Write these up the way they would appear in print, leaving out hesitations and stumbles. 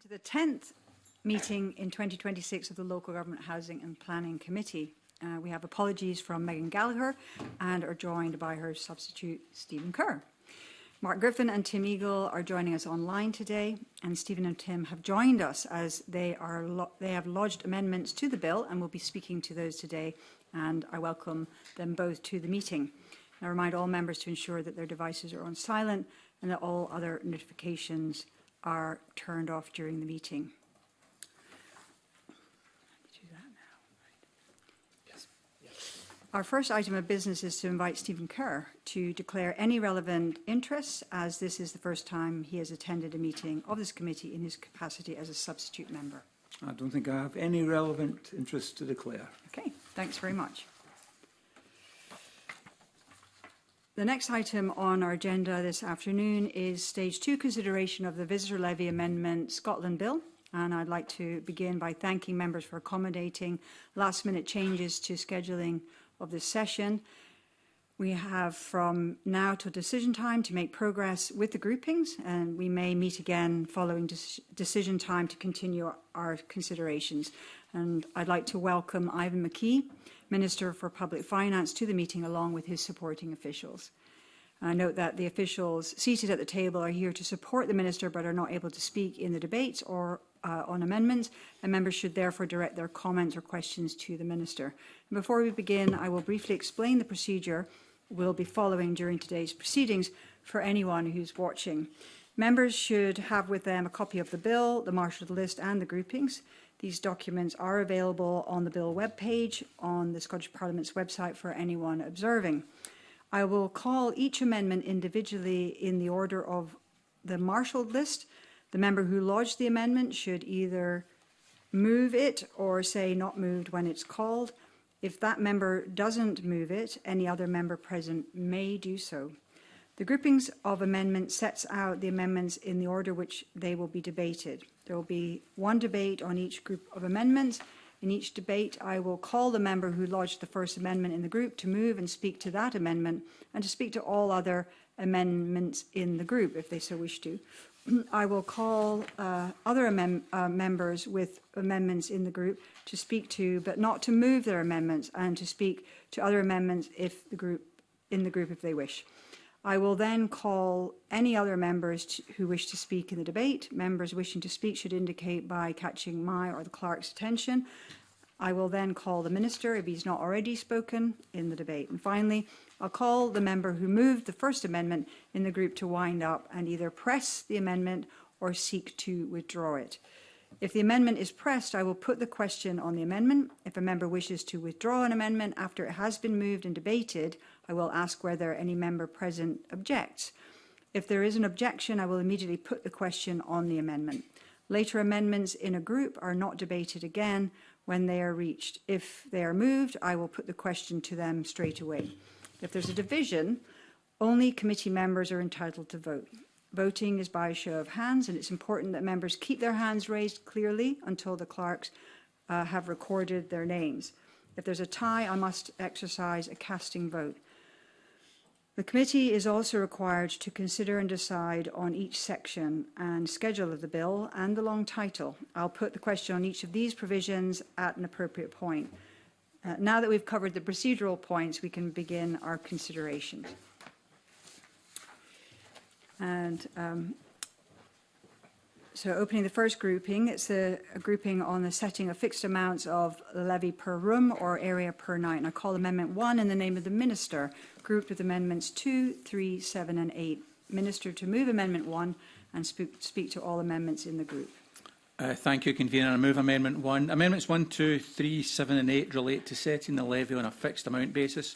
To the 10th meeting in 2026 of the Local Government Housing and Planning Committee. We have apologies from Megan Gallagher and are joined by her substitute, Stephen Kerr. Mark Griffin and Tim Eagle are joining us online today, and Stephen and Tim have joined us as they have lodged amendments to the bill and will be speaking to those today, and I welcome them both to the meeting. I remind all members to ensure that their devices are on silent and that all other notifications are turned off during the meeting. Our first item of business is to invite Stephen Kerr to declare any relevant interests, as this is the first time he has attended a meeting of this committee in his capacity as a substitute member. I don't think I have any relevant interests to declare. Okay, thanks very much. The next item on our agenda this afternoon is Stage 2 consideration of the Visitor Levy Amendment Scotland Bill. And I'd like to begin by thanking members for accommodating last-minute changes to scheduling of this session. We have from now till decision time to make progress with the groupings, and we may meet again following decision time to continue our considerations. And I'd like to welcome Ivan McKee, Minister for Public Finance, to the meeting along with his supporting officials. I note that the officials seated at the table are here to support the Minister but are not able to speak in the debates or on amendments, and members should therefore direct their comments or questions to the Minister. And before we begin, I will briefly explain the procedure we'll be following during today's proceedings for anyone who's watching. Members should have with them a copy of the bill, the marshalled list and the groupings. These documents are available on the bill webpage on the Scottish Parliament's website for anyone observing. I will call each amendment individually in the order of the marshalled list. The member who lodged the amendment should either move it or say not moved when it's called. If that member doesn't move it, any other member present may do so. The groupings of amendments sets out the amendments in the order which they will be debated. There will be one debate on each group of amendments. In each debate, I will call the member who lodged the first amendment in the group to move and speak to that amendment and to speak to all other amendments in the group, if they so wish to. I will call other members with amendments in the group to speak to, but not to move their amendments, and to speak to other amendments if in the group if they wish. I will then call any other members who wish to speak in the debate. Members wishing to speak should indicate by catching my or the clerk's attention. I will then call the Minister if he's not already spoken in the debate. And finally, I'll call the member who moved the first amendment in the group to wind up and either press the amendment or seek to withdraw it. If the amendment is pressed, I will put the question on the amendment. If a member wishes to withdraw an amendment after it has been moved and debated, I will ask whether any member present objects. If there is an objection, I will immediately put the question on the amendment. Later amendments in a group are not debated again when they are reached. If they are moved, I will put the question to them straight away. If there's a division, only committee members are entitled to vote. Voting is by a show of hands, and it's important that members keep their hands raised clearly until the clerks have recorded their names. If there's a tie, I must exercise a casting vote. The committee is also required to consider and decide on each section and schedule of the bill and the long title. I'll put the question on each of these provisions at an appropriate point. Now that we've covered the procedural points, we can begin our considerations. And so opening the first grouping, it's a grouping on the setting of fixed amounts of levy per room or area per night. And I call Amendment 1 in the name of the Minister, grouped with Amendments 2, 3, 7 and 8. Minister to move Amendment 1 and speak to all amendments in the group. Thank you, Convener. I move Amendment 1. Amendments 1, 2, 3, 7 and 8 relate to setting the levy on a fixed amount basis.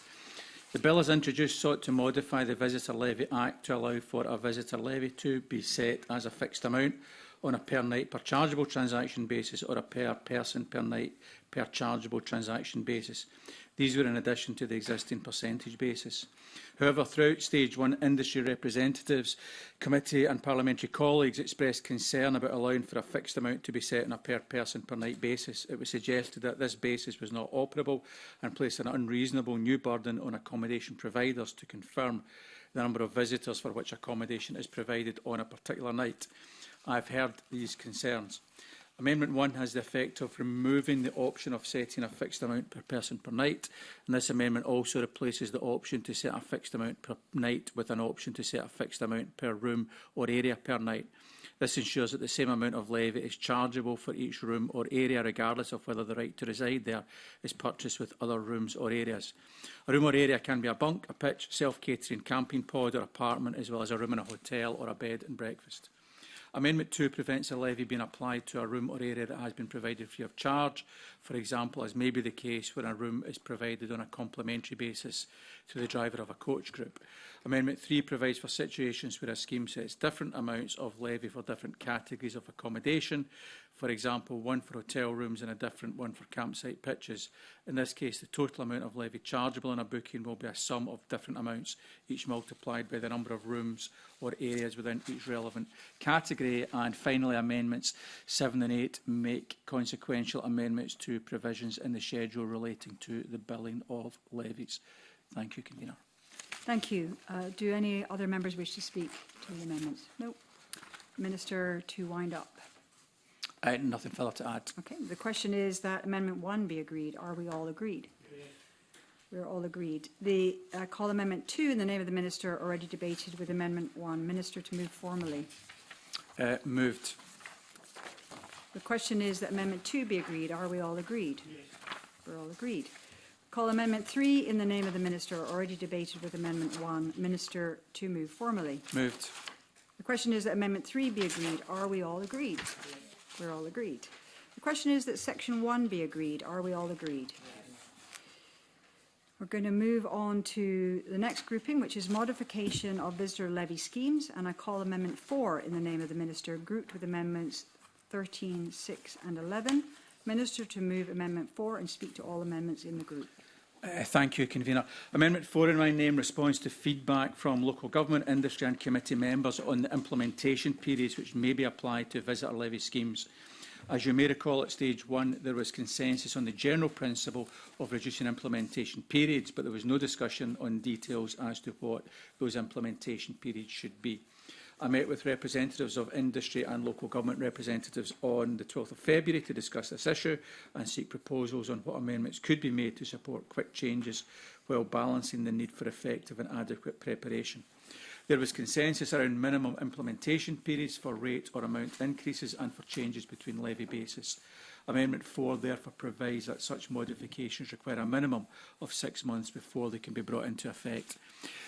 The bill as introduced sought to modify the Visitor Levy Act to allow for a visitor levy to be set as a fixed amount on a per night per chargeable transaction basis or a per person per night per chargeable transaction basis. These were in addition to the existing percentage basis. However, throughout Stage 1, industry representatives, committee and parliamentary colleagues expressed concern about allowing for a fixed amount to be set on a per person per night basis. It was suggested that this basis was not operable and placed an unreasonable new burden on accommodation providers to confirm the number of visitors for which accommodation is provided on a particular night. I have heard these concerns. Amendment 1 has the effect of removing the option of setting a fixed amount per person per night, and this amendment also replaces the option to set a fixed amount per night with an option to set a fixed amount per room or area per night. This ensures that the same amount of levy is chargeable for each room or area, regardless of whether the right to reside there is purchased with other rooms or areas. A room or area can be a bunk, a pitch, self-catering camping pod or apartment, as well as a room in a hotel or a bed and breakfast. Amendment 2 prevents a levy being applied to a room or area that has been provided free of charge, for example, as may be the case when a room is provided on a complementary basis to the driver of a coach group. Amendment 3 provides for situations where a scheme sets different amounts of levy for different categories of accommodation, for example, one for hotel rooms and a different one for campsite pitches. In this case, the total amount of levy chargeable on a booking will be a sum of different amounts, each multiplied by the number of rooms or areas within each relevant category. And finally, Amendments 7 and 8 make consequential amendments to provisions in the schedule relating to the billing of levies. Thank you, Convener. Thank you. Do any other members wish to speak to the amendments? No. Minister, to wind up. Nothing further to add. Okay. The question is that Amendment 1 be agreed. Are we all agreed? Yes. We're all agreed. The call Amendment 2 in the name of the Minister already debated with Amendment 1. Minister, to move formally. Moved. The question is that Amendment 2 be agreed. Are we all agreed? Yes. We're all agreed. Call Amendment 3 in the name of the Minister already debated with Amendment 1. Minister, to move formally. Moved. The question is that Amendment 3 be agreed. Are we all agreed? Yes. We're all agreed. The question is that Section 1 be agreed. Are we all agreed? Yes. We're going to move on to the next grouping, which is modification of visitor levy schemes, and I call Amendment 4 in the name of the Minister, grouped with Amendments 13, 6 and 11. Minister, to move Amendment 4 and speak to all amendments in the group. Thank you, Convener. Amendment 4 in my name responds to feedback from local government, industry and committee members on the implementation periods which may be applied to visitor levy schemes. As you may recall, at stage 1 there was consensus on the general principle of reducing implementation periods, but there was no discussion on details as to what those implementation periods should be. I met with representatives of industry and local government representatives on the 12th of February to discuss this issue and seek proposals on what amendments could be made to support quick changes while balancing the need for effective and adequate preparation. There was consensus around minimum implementation periods for rate or amount increases and for changes between levy bases. Amendment 4 therefore provides that such modifications require a minimum of 6 months before they can be brought into effect.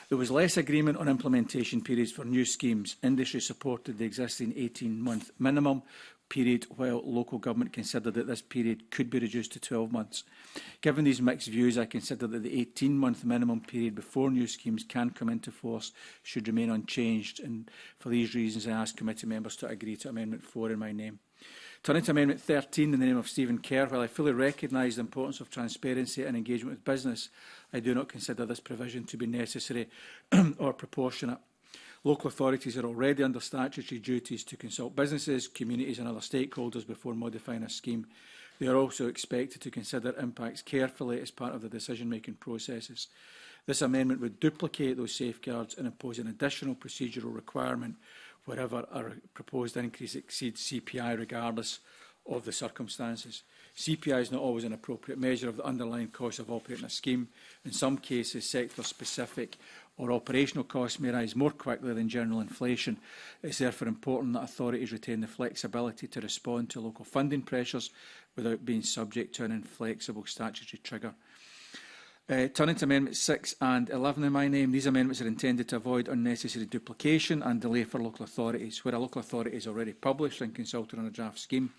There was less agreement on implementation periods for new schemes. Industry supported the existing 18-month minimum period, while local government considered that this period could be reduced to 12 months. Given these mixed views, I consider that the 18-month minimum period before new schemes can come into force should remain unchanged, and for these reasons I ask committee members to agree to Amendment 4 in my name. Turning to Amendment 13 in the name of Stephen Kerr, while I fully recognise the importance of transparency and engagement with business, I do not consider this provision to be necessary or proportionate. Local authorities are already under statutory duties to consult businesses, communities and other stakeholders before modifying a scheme. They are also expected to consider impacts carefully as part of the decision-making processes. This amendment would duplicate those safeguards and impose an additional procedural requirement wherever a proposed increase exceeds CPI, regardless of the circumstances. CPI is not always an appropriate measure of the underlying cost of operating a scheme. In some cases, sector-specific or operational costs may rise more quickly than general inflation. It is therefore important that authorities retain the flexibility to respond to local funding pressures without being subject to an inflexible statutory trigger. Turning to Amendments 6 and 11 in my name, these amendments are intended to avoid unnecessary duplication and delay for local authorities. Where a local authority is already published and consulted on a draft scheme,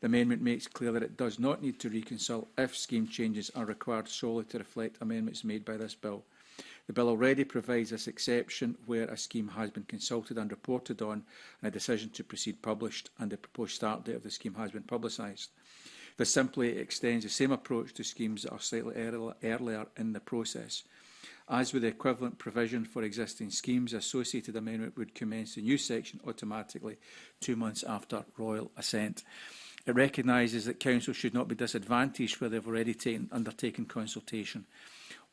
the amendment makes clear that it does not need to reconsult if scheme changes are required solely to reflect amendments made by this bill. The bill already provides this exception where a scheme has been consulted and reported on and a decision to proceed published and the proposed start date of the scheme has been publicised. This simply extends the same approach to schemes that are slightly earlier in the process. As with the equivalent provision for existing schemes, the associated amendment would commence the new section automatically 2 months after royal assent. It recognises that councils should not be disadvantaged where they have already undertaken consultation.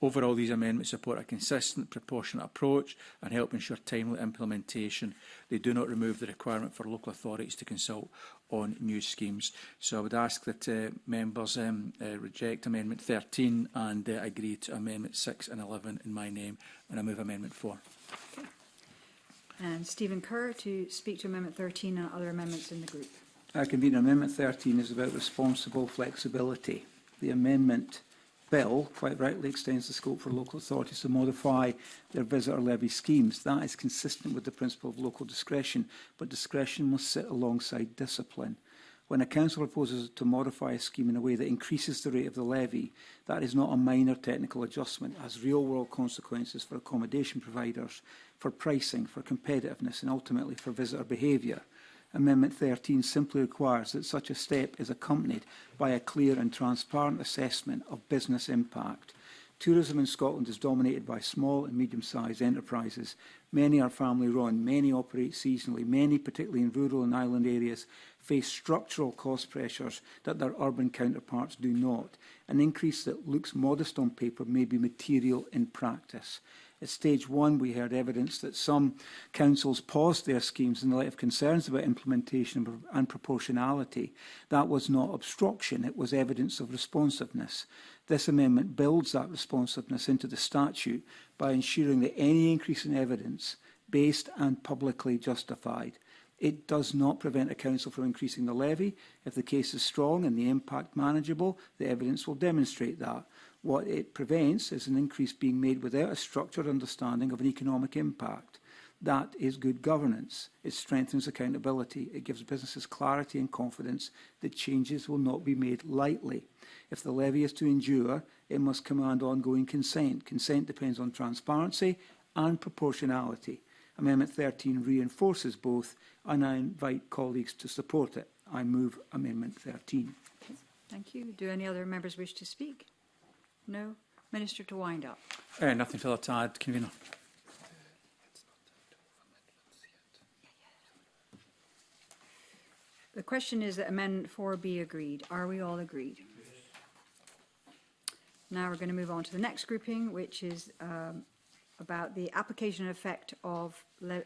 Overall, these amendments support a consistent, proportionate approach and help ensure timely implementation. They do not remove the requirement for local authorities to consult on new schemes. So I would ask that members reject Amendment 13 and agree to Amendment 6 and 11 in my name, and I move Amendment 4. Okay. And Stephen Kerr to speak to Amendment 13 and other amendments in the group. Convener, Amendment 13 is about responsible flexibility. The amendment bill quite rightly extends the scope for local authorities to modify their visitor levy schemes. That is consistent with the principle of local discretion, but discretion must sit alongside discipline. When a council proposes to modify a scheme in a way that increases the rate of the levy, that is not a minor technical adjustment. It has real-world consequences for accommodation providers, for pricing, for competitiveness and ultimately for visitor behaviour. Amendment 13 simply requires that such a step is accompanied by a clear and transparent assessment of business impact. Tourism in Scotland is dominated by small and medium-sized enterprises. Many are family-run, many operate seasonally, many, particularly in rural and island areas, face structural cost pressures that their urban counterparts do not. An increase that looks modest on paper may be material in practice. At stage 1, we heard evidence that some councils paused their schemes in the light of concerns about implementation and proportionality. That was not obstruction, it was evidence of responsiveness. This amendment builds that responsiveness into the statute by ensuring that any increase in evidence, based and publicly justified. It does not prevent a council from increasing the levy. If the case is strong and the impact manageable, the evidence will demonstrate that. What it prevents is an increase being made without a structured understanding of an economic impact. That is good governance. It strengthens accountability. It gives businesses clarity and confidence that changes will not be made lightly. If the levy is to endure, it must command ongoing consent. Consent depends on transparency and proportionality. Amendment 13 reinforces both, and I invite colleagues to support it. I move Amendment 13. Okay. Thank you. Do any other members wish to speak? No? Minister, to wind up. Nothing further to add, Convener. The question is that Amendment 4 be agreed. Are we all agreed? Now we're going to move on to the next grouping, which is about the application and effect of the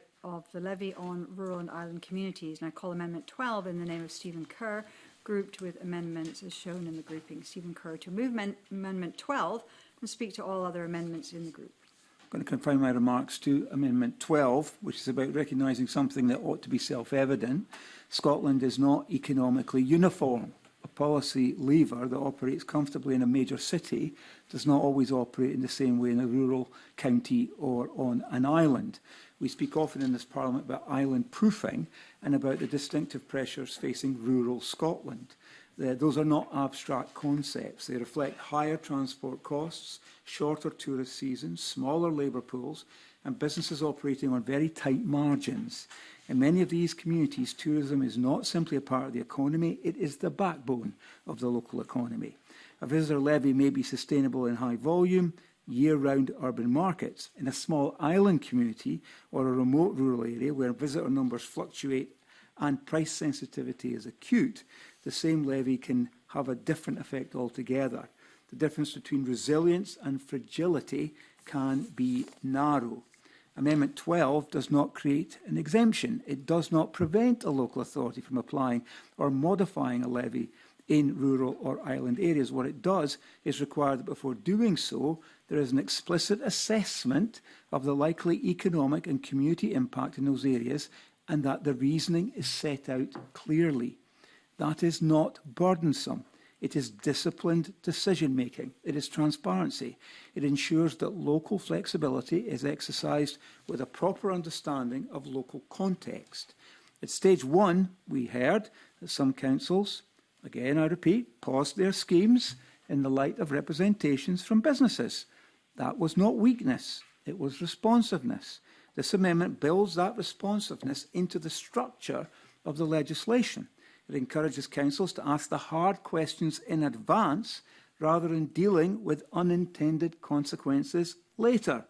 levy on rural and island communities. And I call Amendment 12 in the name of Stephen Kerr, grouped with amendments as shown in the grouping. Stephen Kerr to move Amendment 12 and speak to all other amendments in the group. I'm going to confine my remarks to Amendment 12, which is about recognising something that ought to be self-evident. Scotland is not economically uniform. A policy lever that operates comfortably in a major city does not always operate in the same way in a rural county or on an island. We speak often in this Parliament about island proofing and about the distinctive pressures facing rural Scotland. Those are not abstract concepts. They reflect higher transport costs, shorter tourist seasons, smaller labour pools, and businesses operating on very tight margins. In many of these communities, tourism is not simply a part of the economy, it is the backbone of the local economy. A visitor levy may be sustainable in high volume, year-round urban markets. In a small island community or a remote rural area where visitor numbers fluctuate and price sensitivity is acute, the same levy can have a different effect altogether. The difference between resilience and fragility can be narrow. Amendment 12 does not create an exemption. It does not prevent a local authority from applying or modifying a levy in rural or island areas. What it does is require that before doing so, there is an explicit assessment of the likely economic and community impact in those areas and that the reasoning is set out clearly. That is not burdensome. It is disciplined decision-making. It is transparency. It ensures that local flexibility is exercised with a proper understanding of local context. At stage 1, we heard that some councils, again I repeat, paused their schemes in the light of representations from businesses. That was not weakness, it was responsiveness. This amendment builds that responsiveness into the structure of the legislation. It encourages councils to ask the hard questions in advance rather than dealing with unintended consequences later.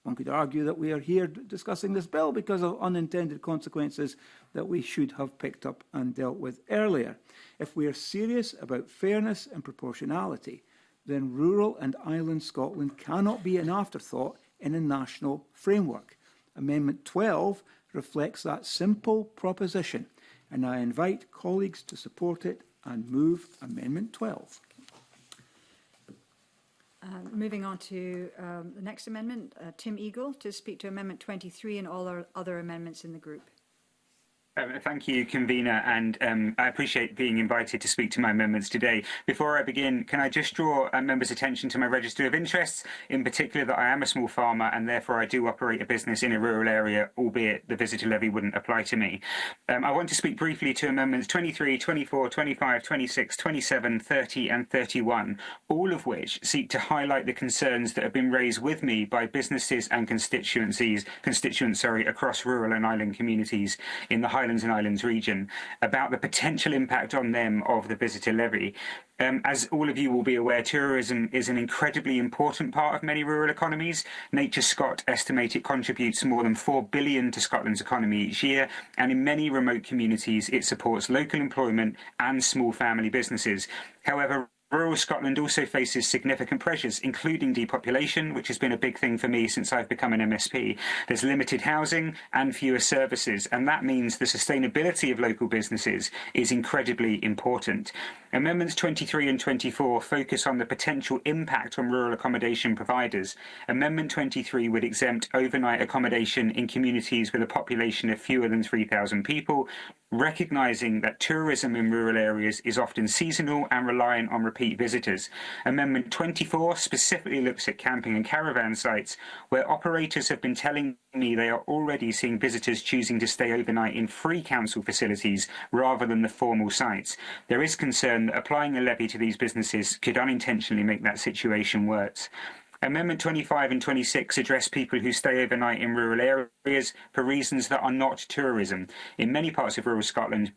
One could argue that we are here discussing this bill because of unintended consequences that we should have picked up and dealt with earlier. If we are serious about fairness and proportionality, then rural and island Scotland cannot be an afterthought in a national framework. Amendment 12 reflects that simple proposition, and I invite colleagues to support it and move Amendment 12. Moving on to the next amendment, Tim Eagle to speak to Amendment 23 and all our other amendments in the group. Thank you, Convener, and I appreciate being invited to speak to my amendments today. Before I begin, can I just draw members' attention to my register of interests, in particular that I am a small farmer and therefore I do operate a business in a rural area, albeit the visitor levy wouldn't apply to me. I want to speak briefly to amendments 23, 24, 25, 26, 27, 30 and 31, all of which seek to highlight the concerns that have been raised with me by businesses and constituents across rural and island communities in the Highlands and Islands region about the potential impact on them of the visitor levy. As all of you will be aware, tourism is an incredibly important part of many rural economies. Nature Scot estimate it contributes more than $4 billion to Scotland's economy each year, and in many remote communities it supports local employment and small family businesses. However, rural Scotland also faces significant pressures, including depopulation, which has been a big thing for me since I've become an MSP. There's limited housing and fewer services, and that means the sustainability of local businesses is incredibly important. Amendments 23 and 24 focus on the potential impact on rural accommodation providers. Amendment 23 would exempt overnight accommodation in communities with a population of fewer than 3,000 people, recognising that tourism in rural areas is often seasonal and reliant on repeat visitors. Amendment 24 specifically looks at camping and caravan sites, where operators have been telling me they are already seeing visitors choosing to stay overnight in free council facilities rather than the formal sites. There is concern that applying a levy to these businesses could unintentionally make that situation worse. Amendment 25 and 26 address people who stay overnight in rural areas for reasons that are not tourism. In many parts of rural Scotland,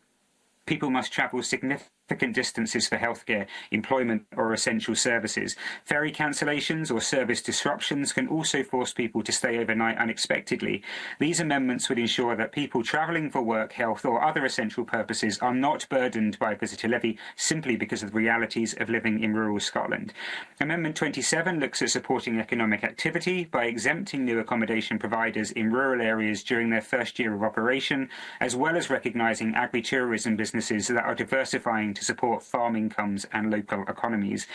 people must travel significant distances for healthcare, employment or essential services. Ferry cancellations or service disruptions can also force people to stay overnight unexpectedly. These amendments would ensure that people travelling for work, health or other essential purposes are not burdened by visitor levy simply because of the realities of living in rural Scotland. Amendment 27 looks at supporting economic activity by exempting new accommodation providers in rural areas during their first year of operation, as well as recognising agri-tourism businesses that are diversifying to support farm incomes and local economies.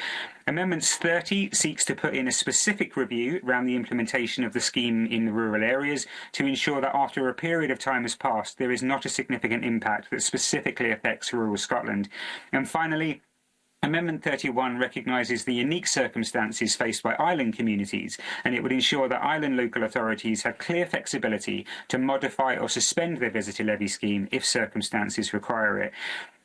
Amendments 30 seeks to put in a specific review around the implementation of the scheme in the rural areas to ensure that after a period of time has passed, there is not a significant impact that specifically affects rural Scotland. And finally, Amendment 31 recognises the unique circumstances faced by island communities, and it would ensure that island local authorities have clear flexibility to modify or suspend their visitor levy scheme if circumstances require it.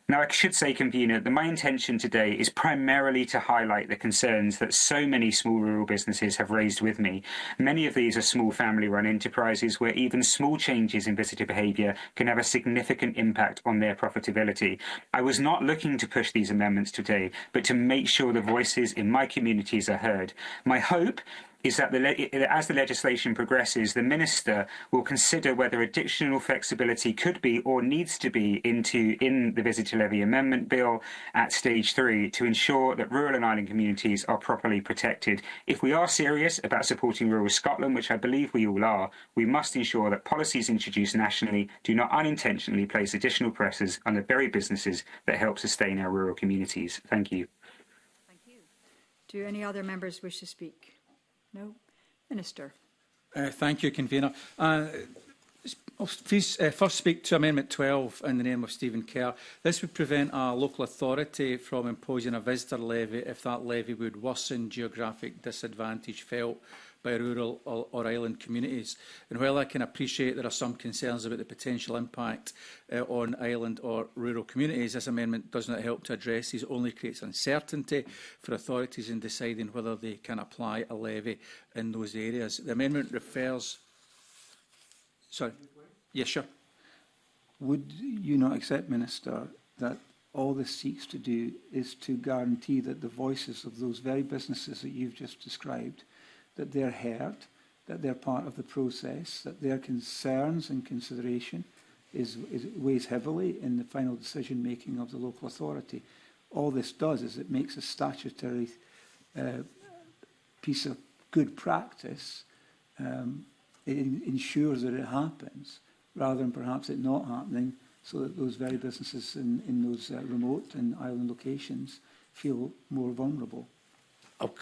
Now, I should say, Convener, that my intention today is primarily to highlight the concerns that so many small rural businesses have raised with me. Many of these are small family-run enterprises where even small changes in visitor behaviour can have a significant impact on their profitability. I was not looking to push these amendments today, but to make sure the voices in my communities are heard. My hope is that as the legislation progresses, the Minister will consider whether additional flexibility could be or needs to be in the Visitor Levy Amendment Bill at Stage 3 to ensure that rural and island communities are properly protected. If we are serious about supporting rural Scotland, which I believe we all are, we must ensure that policies introduced nationally do not unintentionally place additional pressures on the very businesses that help sustain our rural communities. Thank you. Thank you. Do any other members wish to speak? No? Minister. Thank you, Convener. I'll first speak to Amendment 12 in the name of Stephen Kerr. This would prevent a local authority from imposing a visitor levy if that levy would worsen geographic disadvantage felt by rural or island communities. And while I can appreciate there are some concerns about the potential impact on island or rural communities, this amendment does not help to address these, only creates uncertainty for authorities in deciding whether they can apply a levy in those areas. The amendment refers... Sorry. Yes, sure. Would you not accept, Minister, that all this seeks to do is to guarantee that the voices of those very businesses that you've just described, that they're heard, that they're part of the process, that their concerns and consideration weighs heavily in the final decision-making of the local authority? All this does is it makes a statutory piece of good practice, it ensures that it happens, rather than perhaps it not happening, so that those very businesses in those remote and island locations feel more vulnerable.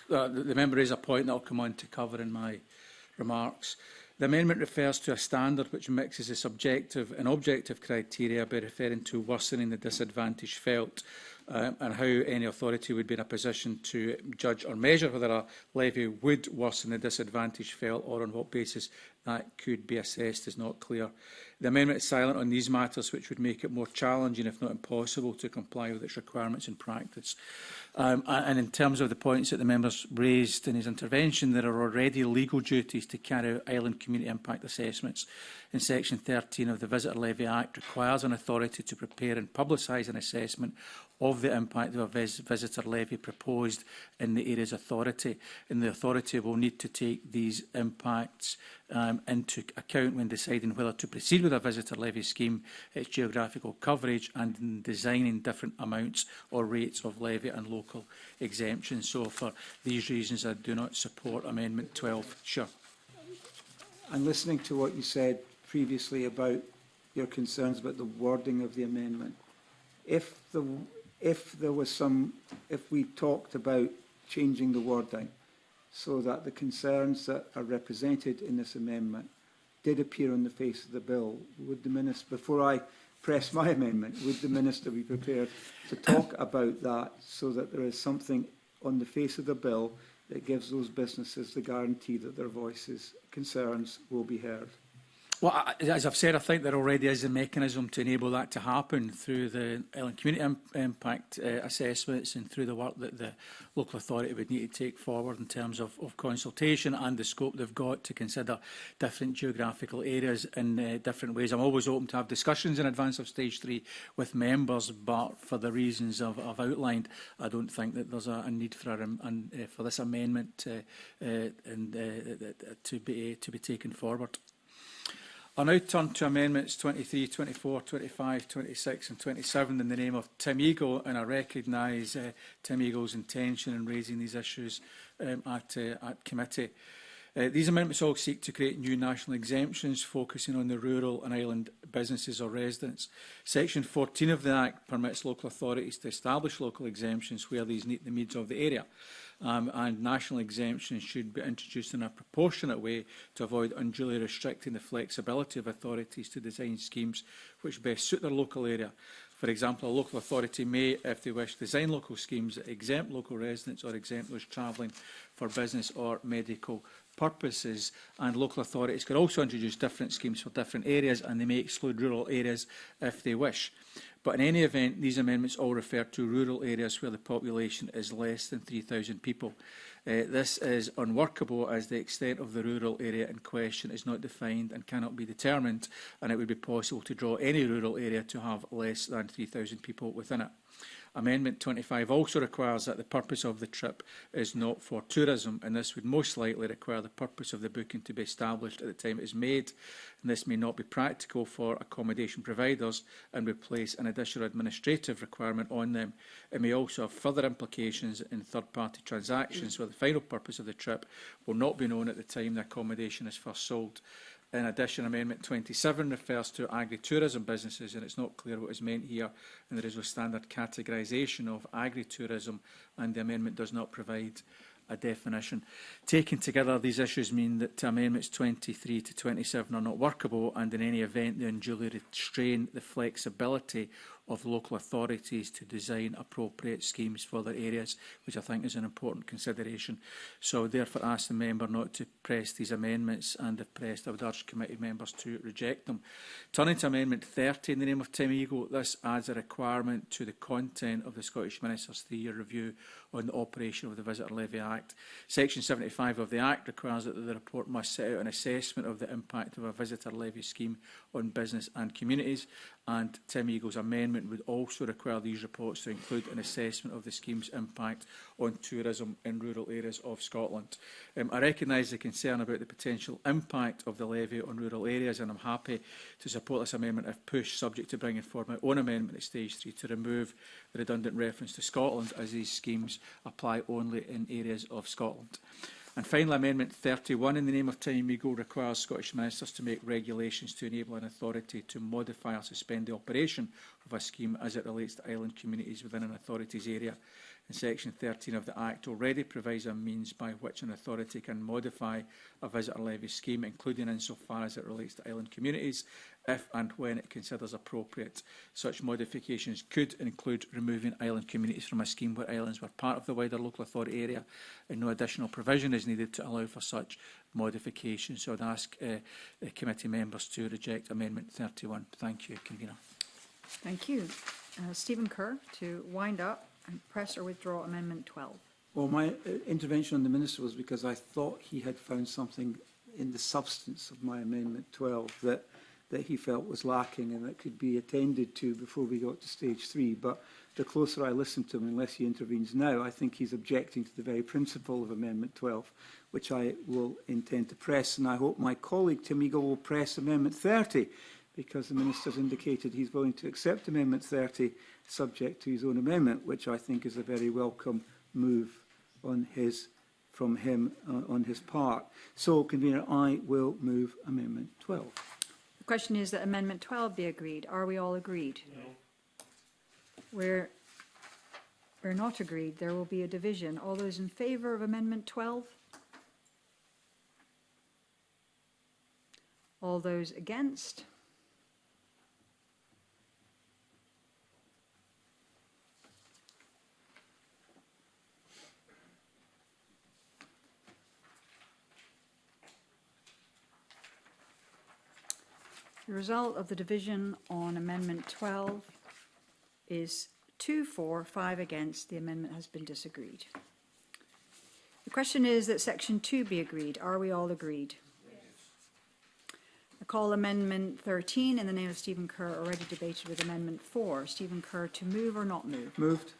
The member raised a point that I'll come on to cover in my remarks. The amendment refers to a standard which mixes the subjective and objective criteria by referring to worsening the disadvantage felt and how any authority would be in a position to judge or measure whether a levy would worsen the disadvantage felt or on what basis that could be assessed is not clear. The amendment is silent on these matters, which would make it more challenging, if not impossible, to comply with its requirements in practice. And in terms of the points that the members raised in his intervention, there are already legal duties to carry out island community impact assessments. In Section 13 of the Visitor Levy Act requires an authority to prepare and publicise an assessment of the impact of a visitor levy proposed in the area's authority, and the authority will need to take these impacts into account when deciding whether to proceed with a visitor levy scheme, its geographical coverage, and in designing different amounts or rates of levy and local exemptions. So for these reasons, I do not support Amendment 12. Sure. And listening to what you said previously about your concerns about the wording of the amendment, if we talked about changing the wording so that the concerns that are represented in this amendment did appear on the face of the bill, would the Minister, before I press my amendment, would the Minister be prepared to talk about that so that there is something on the face of the bill that gives those businesses the guarantee that their voices, concerns will be heard? Well, as I've said, I think there already is a mechanism to enable that to happen through the island community impact assessments and through the work that the local authority would need to take forward in terms of consultation and the scope they've got to consider different geographical areas in different ways. I'm always open to have discussions in advance of stage 3 with members, but for the reasons I've outlined, I don't think that there's a need for this amendment to be taken forward. I'll now turn to Amendments 23, 24, 25, 26 and 27 in the name of Tim Eagle, and I recognise Tim Eagle's intention in raising these issues at committee. These amendments all seek to create new national exemptions focusing on the rural and island businesses or residents. Section 14 of the Act permits local authorities to establish local exemptions where these meet the needs of the area. And national exemptions should be introduced in a proportionate way to avoid unduly restricting the flexibility of authorities to design schemes which best suit their local area. For example, a local authority may, if they wish, design local schemes that exempt local residents or exempt those travelling for business or medical purposes, and local authorities can also introduce different schemes for different areas, and they may exclude rural areas if they wish. But in any event, these amendments all refer to rural areas where the population is less than 3,000 people. This is unworkable as the extent of the rural area in question is not defined and cannot be determined, and it would be possible to draw any rural area to have less than 3,000 people within it. Amendment 25 also requires that the purpose of the trip is not for tourism, and this would most likely require the purpose of the booking to be established at the time it is made. And this may not be practical for accommodation providers and would place an additional administrative requirement on them. It may also have further implications in third-party transactions where the final purpose of the trip will not be known at the time the accommodation is first sold. In addition, Amendment 27 refers to agri-tourism businesses, and it's not clear what is meant here, and there is no standard categorisation of agri-tourism, and the amendment does not provide a definition. Taken together, these issues mean that Amendments 23 to 27 are not workable, and in any event, they unduly restrain the flexibility of local authorities to design appropriate schemes for their areas, which I think is an important consideration. So therefore ask the member not to press these amendments, and if pressed, I would urge committee members to reject them. Turning to Amendment 30 in the name of Tim Eagle, this adds a requirement to the content of the Scottish Minister's 3-year review on the operation of the Visitor Levy Act. Section 75 of the Act requires that the report must set out an assessment of the impact of a visitor levy scheme on business and communities, and Tim Eagle's amendment amendment would also require these reports to include an assessment of the scheme's impact on tourism in rural areas of Scotland. I recognise the concern about the potential impact of the levy on rural areas, and I'm happy to support this amendment if pushed, subject to bringing forward my own amendment at stage 3 to remove the redundant reference to Scotland, as these schemes apply only in areas of Scotland. And finally, Amendment 31, in the name of time legal, requires Scottish ministers to make regulations to enable an authority to modify or suspend the operation of a scheme as it relates to island communities within an authority's area. And Section 13 of the Act already provides a means by which an authority can modify a visitor levy scheme, including insofar as it relates to island communities, if and when it considers appropriate. Such modifications could include removing island communities from a scheme where islands were part of the wider local authority area, and no additional provision is needed to allow for such modifications. So I'd ask the committee members to reject Amendment 31. Thank you, Convener. Thank you. Stephen Kerr, to wind up and press or withdraw Amendment 12. Well, my intervention on the Minister was because I thought he had found something in the substance of my Amendment 12 that he felt was lacking and that could be attended to before we got to stage 3. But the closer I listen to him, unless he intervenes now, I think he's objecting to the very principle of Amendment 12, which I will intend to press. And I hope my colleague Tim Eagle will press Amendment 30, because the Minister's indicated he's willing to accept Amendment 30 subject to his own amendment, which I think is a very welcome move on from him on his part. So, Convener, I will move Amendment 12. The question is that Amendment 12 be agreed. Are we all agreed? No. We're not agreed. There will be a division. All those in favour of Amendment 12? All those against? The result of the division on Amendment 12 is 2 for, 5 against. The amendment has been disagreed. The question is that Section 2 be agreed. Are we all agreed? Yes. I call Amendment 13 in the name of Stephen Kerr, already debated with Amendment 4. Stephen Kerr, to move or not move? Moved.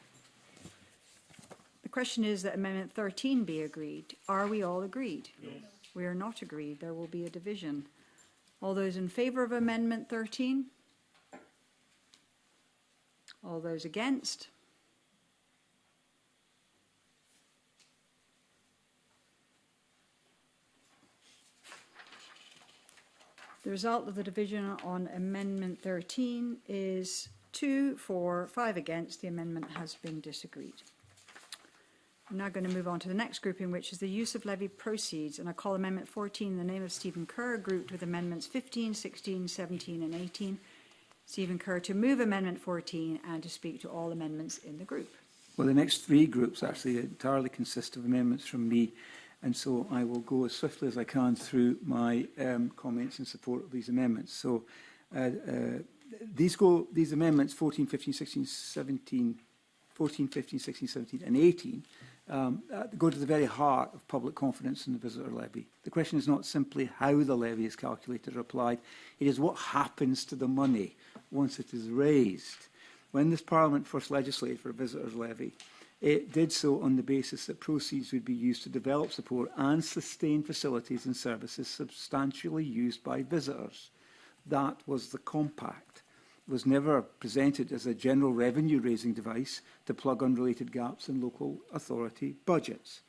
The question is that Amendment 13 be agreed. Are we all agreed? Yes. We are not agreed. There will be a division. All those in favour of Amendment 13? All those against? The result of the division on Amendment 13 is 2 for, 5 against. The amendment has been disagreed. I'm now going to move on to the next grouping, which is the use of levy proceeds, and I call Amendment 14 in the name of Stephen Kerr, grouped with Amendments 15, 16, 17 and 18. Stephen Kerr, to move Amendment 14 and to speak to all amendments in the group. Well, the next 3 groups actually entirely consist of amendments from me, and so I will go as swiftly as I can through my comments in support of these amendments. So these amendments 14, 15, 16, 17, 14, 15, 16, 17 and 18 go to the very heart of public confidence in the visitor levy. The question is not simply how the levy is calculated or applied, it is what happens to the money once it is raised. When this Parliament first legislated for a visitors levy, it did so on the basis that proceeds would be used to develop, support and sustain facilities and services substantially used by visitors. That was the compact. It was never presented as a general revenue-raising device to plug unrelated gaps in local authority budgets.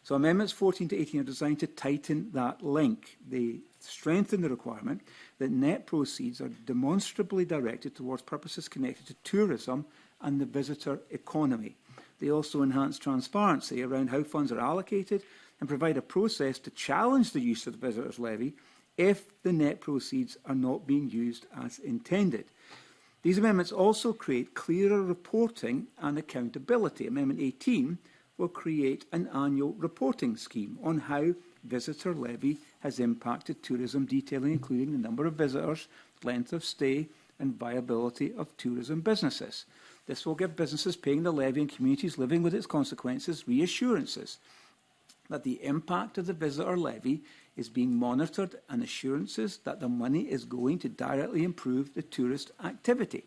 So amendments 14 to 18 are designed to tighten that link. They strengthen the requirement that net proceeds are demonstrably directed towards purposes connected to tourism and the visitor economy. They also enhance transparency around how funds are allocated and provide a process to challenge the use of the visitors levy if the net proceeds are not being used as intended. These amendments also create clearer reporting and accountability. Amendment 18 will create an annual reporting scheme on how visitor levy has impacted tourism, detailing including the number of visitors, length of stay and viability of tourism businesses. This will give businesses paying the levy and communities living with its consequences reassurances that the impact of the visitor levy is being monitored and assurances that the money is going to directly improve the tourist activity.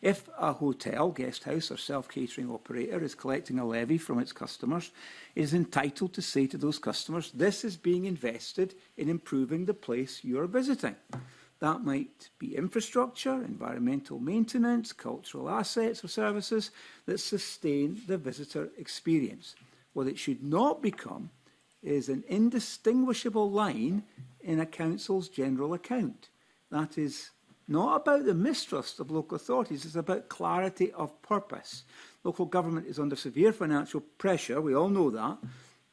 If a hotel, guest house or self-catering operator is collecting a levy from its customers, it is entitled to say to those customers, this is being invested in improving the place you are visiting. That might be infrastructure, environmental maintenance, cultural assets or services that sustain the visitor experience. What it should not become is an indistinguishable line in a council's general account. That is not about the mistrust of local authorities, it's about clarity of purpose. Local government is under severe financial pressure, we all know that,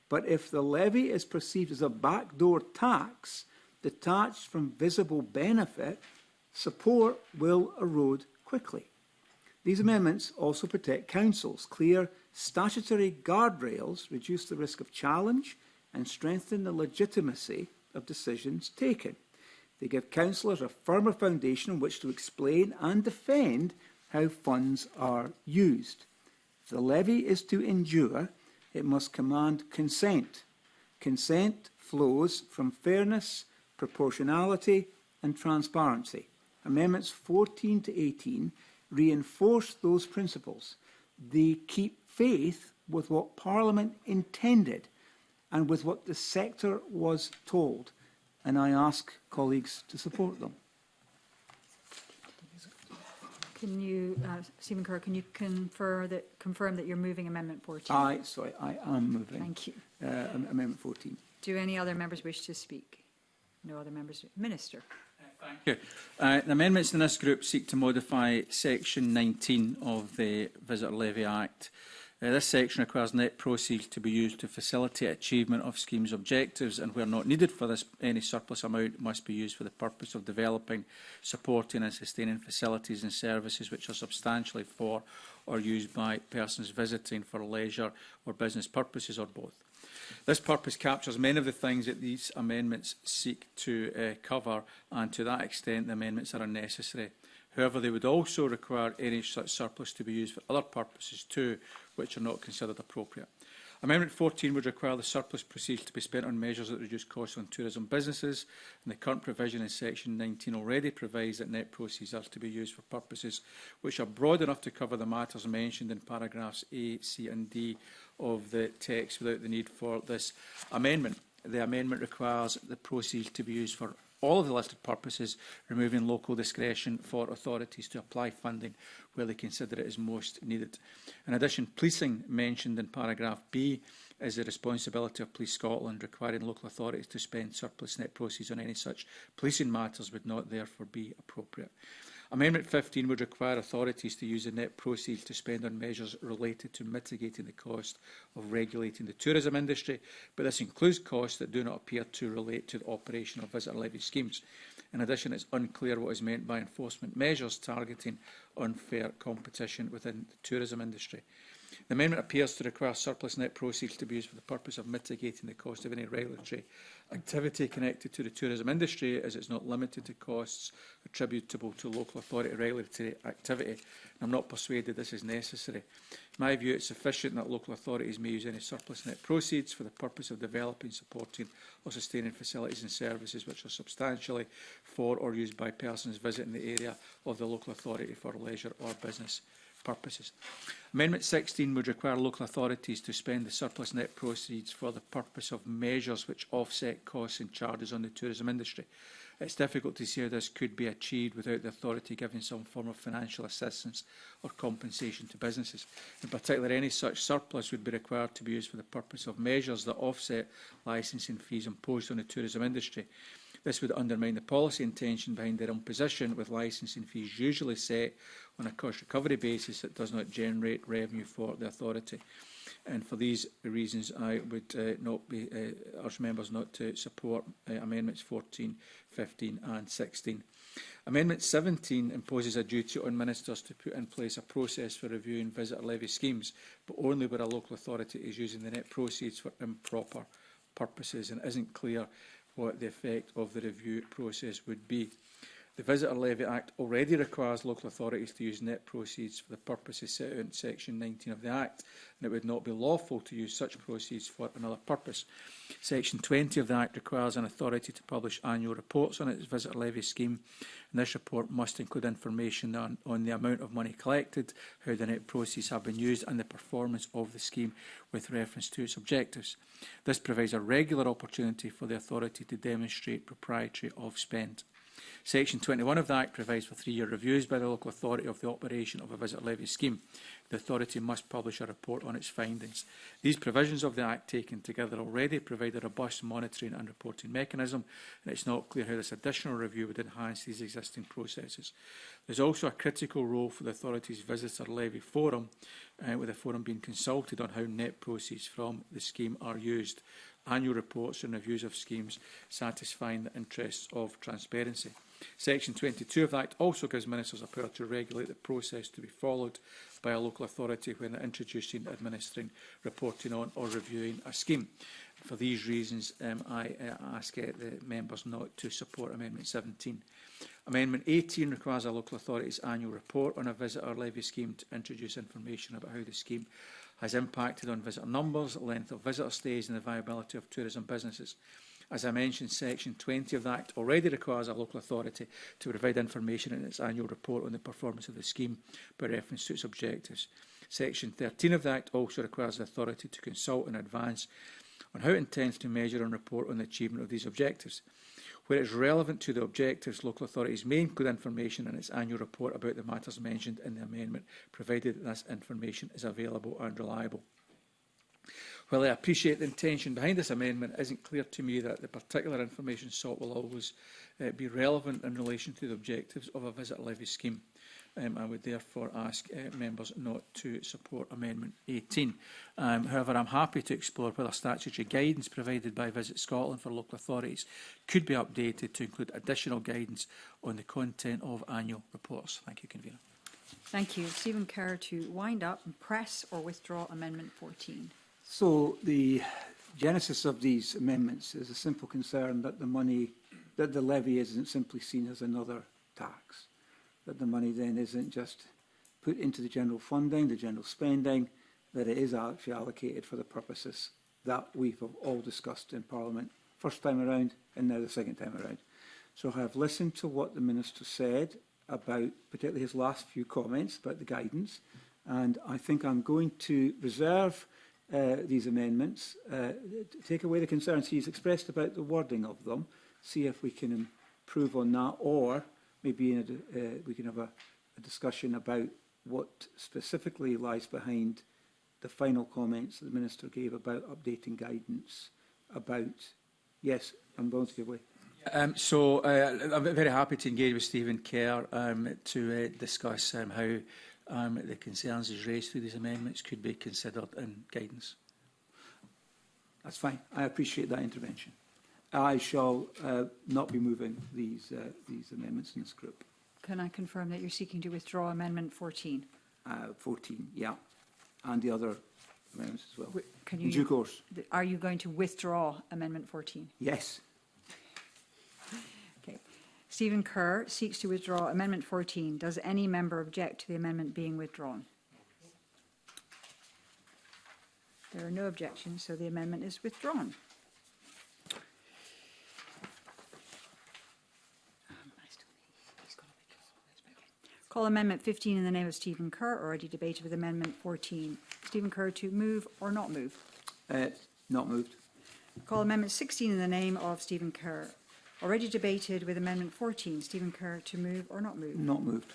but if the levy is perceived as a backdoor tax, detached from visible benefit, support will erode quickly. These amendments also protect councils. Clear statutory guardrails reduce the risk of challenge and strengthen the legitimacy of decisions taken. They give councillors a firmer foundation on which to explain and defend how funds are used. If the levy is to endure, it must command consent. Consent flows from fairness, proportionality and transparency. Amendments 14 to 18 reinforce those principles. They keep faith with what Parliament intended and with what the sector was told. And I ask colleagues to support them. Can you, Stephen Kerr, can you confirm that you're moving Amendment 14? I am moving. Thank you. Amendment 14. Do any other members wish to speak? No other members. Minister. Thank you. The amendments in this group seek to modify Section 19 of the Visitor Levy Act. This section requires net proceeds to be used to facilitate achievement of schemes' objectives, and where not needed for this, any surplus amount must be used for the purpose of developing, supporting and sustaining facilities and services which are substantially for or used by persons visiting for leisure or business purposes or both. This purpose captures many of the things that these amendments seek to cover, and to that extent the amendments are unnecessary. However, they would also require any such surplus to be used for other purposes too, which are not considered appropriate. Amendment 14 would require the surplus proceeds to be spent on measures that reduce costs on tourism businesses, and the current provision in Section 19 already provides that net proceeds are to be used for purposes which are broad enough to cover the matters mentioned in paragraphs A, C and D of the text without the need for this amendment. The amendment requires the proceeds to be used for all of the listed purposes, removing local discretion for authorities to apply funding where they consider it is most needed. In addition, policing, mentioned in paragraph B, is the responsibility of Police Scotland. Requiring local authorities to spend surplus net proceeds on any such policing matters would not therefore be appropriate. Amendment 15 would require authorities to use the net proceeds to spend on measures related to mitigating the cost of regulating the tourism industry, but this includes costs that do not appear to relate to the operation of visitor levy schemes. In addition, it's unclear what is meant by enforcement measures targeting unfair competition within the tourism industry. The amendment appears to require surplus net proceeds to be used for the purpose of mitigating the cost of any regulatory activity connected to the tourism industry, as it's not limited to costs attributable to local authority regulatory activity. I'm not persuaded this is necessary. In my view, it's sufficient that local authorities may use any surplus net proceeds for the purpose of developing, supporting or sustaining facilities and services which are substantially for or used by persons visiting the area of the local authority for leisure or business purposes. Amendment 16 would require local authorities to spend the surplus net proceeds for the purpose of measures which offset costs and charges on the tourism industry. It's difficult to see how this could be achieved without the authority giving some form of financial assistance or compensation to businesses. In particular, any such surplus would be required to be used for the purpose of measures that offset licensing fees imposed on the tourism industry. This would undermine the policy intention behind their imposition, with licensing fees usually set on a cost recovery basis that does not generate revenue for the authority. And for these reasons, I would urge members not to support Amendments 14, 15 and 16. Amendment 17 imposes a duty on ministers to put in place a process for reviewing visitor levy schemes, but only where a local authority is using the net proceeds for improper purposes, and it isn't clear what the effect of the review process would be. The Visitor Levy Act already requires local authorities to use net proceeds for the purposes set out in Section 19 of the Act, and it would not be lawful to use such proceeds for another purpose. Section 20 of the Act requires an authority to publish annual reports on its visitor levy scheme, and this report must include information on the amount of money collected, how the net proceeds have been used, and the performance of the scheme with reference to its objectives. This provides a regular opportunity for the authority to demonstrate propriety of spend. Section 21 of the Act provides for 3-year reviews by the local authority of the operation of a visitor levy scheme. The authority must publish a report on its findings. These provisions of the Act taken together already provide a robust monitoring and reporting mechanism, and it's not clear how this additional review would enhance these existing processes. There's also a critical role for the authority's visitor levy forum, with the forum being consulted on how net proceeds from the scheme are used. Annual reports and reviews of schemes satisfying the interests of transparency. Section 22 of the Act also gives ministers a power to regulate the process to be followed by a local authority when introducing, administering, reporting on or reviewing a scheme. For these reasons, I ask the members not to support Amendment 17. Amendment 18 requires a local authority's annual report on a visitor levy scheme to introduce information about how the scheme has impacted on visitor numbers, length of visitor stays and the viability of tourism businesses. As I mentioned, Section 20 of the Act already requires a local authority to provide information in its annual report on the performance of the scheme by reference to its objectives. Section 13 of the Act also requires the authority to consult in advance on how it intends to measure and report on the achievement of these objectives. Where it is relevant to the objectives, local authorities may include information in its annual report about the matters mentioned in the amendment, provided that this information is available and reliable. While I appreciate the intention behind this amendment, it isn't clear to me that the particular information sought will always be relevant in relation to the objectives of a visitor levy scheme. I would therefore ask members not to support Amendment 18. However, I'm happy to explore whether statutory guidance provided by Visit Scotland for local authorities could be updated to include additional guidance on the content of annual reports. Thank you, Convener. Thank you. Stephen Kerr to wind up and press or withdraw Amendment 14. So the genesis of these amendments is a simple concern that the levy isn't simply seen as another tax, that the money then isn't just put into the general funding, the general spending, that it is actually allocated for the purposes that we've all discussed in Parliament first time around and now the second time around. So I have listened to what the Minister said about particularly his last few comments about the guidance, and I think I'm going to reserve these amendments, take away the concerns he's expressed about the wording of them, see if we can improve on that, or maybe we can have a discussion about what specifically lies behind the final comments that the Minister gave about updating guidance about... Yes, I'm going to give way. I'm very happy to engage with Stephen Kerr to discuss how the concerns he's raised through these amendments could be considered in guidance. That's fine. I appreciate that intervention. I shall not be moving these amendments in this group. Can I confirm that you're seeking to withdraw Amendment 14? 14, yeah, and the other amendments as well. Can in due course. Are you going to withdraw Amendment 14? Yes. Okay. Stephen Kerr seeks to withdraw Amendment 14. Does any member object to the amendment being withdrawn? There are no objections, so the amendment is withdrawn. Call Amendment 15 in the name of Stephen Kerr, already debated with Amendment 14. Stephen Kerr to move or not move? Not moved. Call Amendment 16 in the name of Stephen Kerr, already debated with Amendment 14. Stephen Kerr to move or not move? Not moved.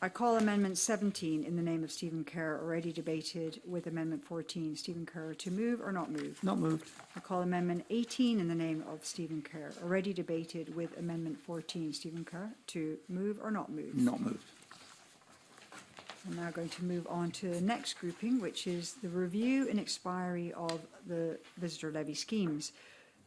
I call Amendment 17 in the name of Stephen Kerr, already debated with Amendment 14. Stephen Kerr to move or not move? Not moved. I call Amendment 18 in the name of Stephen Kerr, already debated with Amendment 14. Stephen Kerr to move or not move? Not moved. I'm now going to move on to the next grouping, which is the review and expiry of the visitor levy schemes.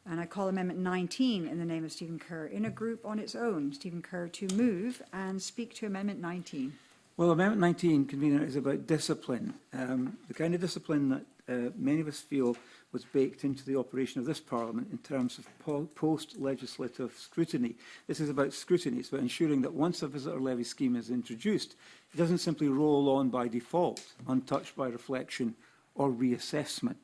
And I call Amendment 19 in the name of Stephen Kerr in a group on its own. Stephen Kerr to move and speak to Amendment 19. Well, Amendment 19, Convener, is about discipline. The kind of discipline that many of us feel was baked into the operation of this Parliament in terms of post-legislative scrutiny. This is about scrutiny. It's about ensuring that once a visitor levy scheme is introduced, it doesn't simply roll on by default, untouched by reflection or reassessment.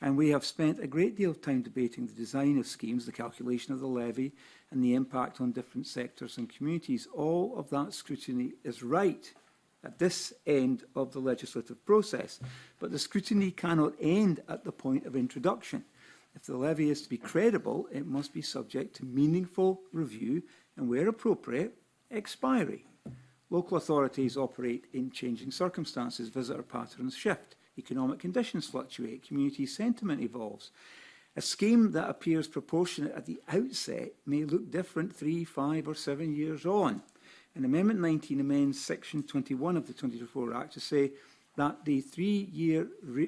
And we have spent a great deal of time debating the design of schemes, the calculation of the levy, and the impact on different sectors and communities. All of that scrutiny is right at this end of the legislative process, but the scrutiny cannot end at the point of introduction. If the levy is to be credible, it must be subject to meaningful review and, where appropriate, expiry. Local authorities operate in changing circumstances, visitor patterns shift, economic conditions fluctuate, community sentiment evolves. A scheme that appears proportionate at the outset may look different 3, 5 or 7 years on. And Amendment 19 amends Section 21 of the 2024 Act to say that the three-yearly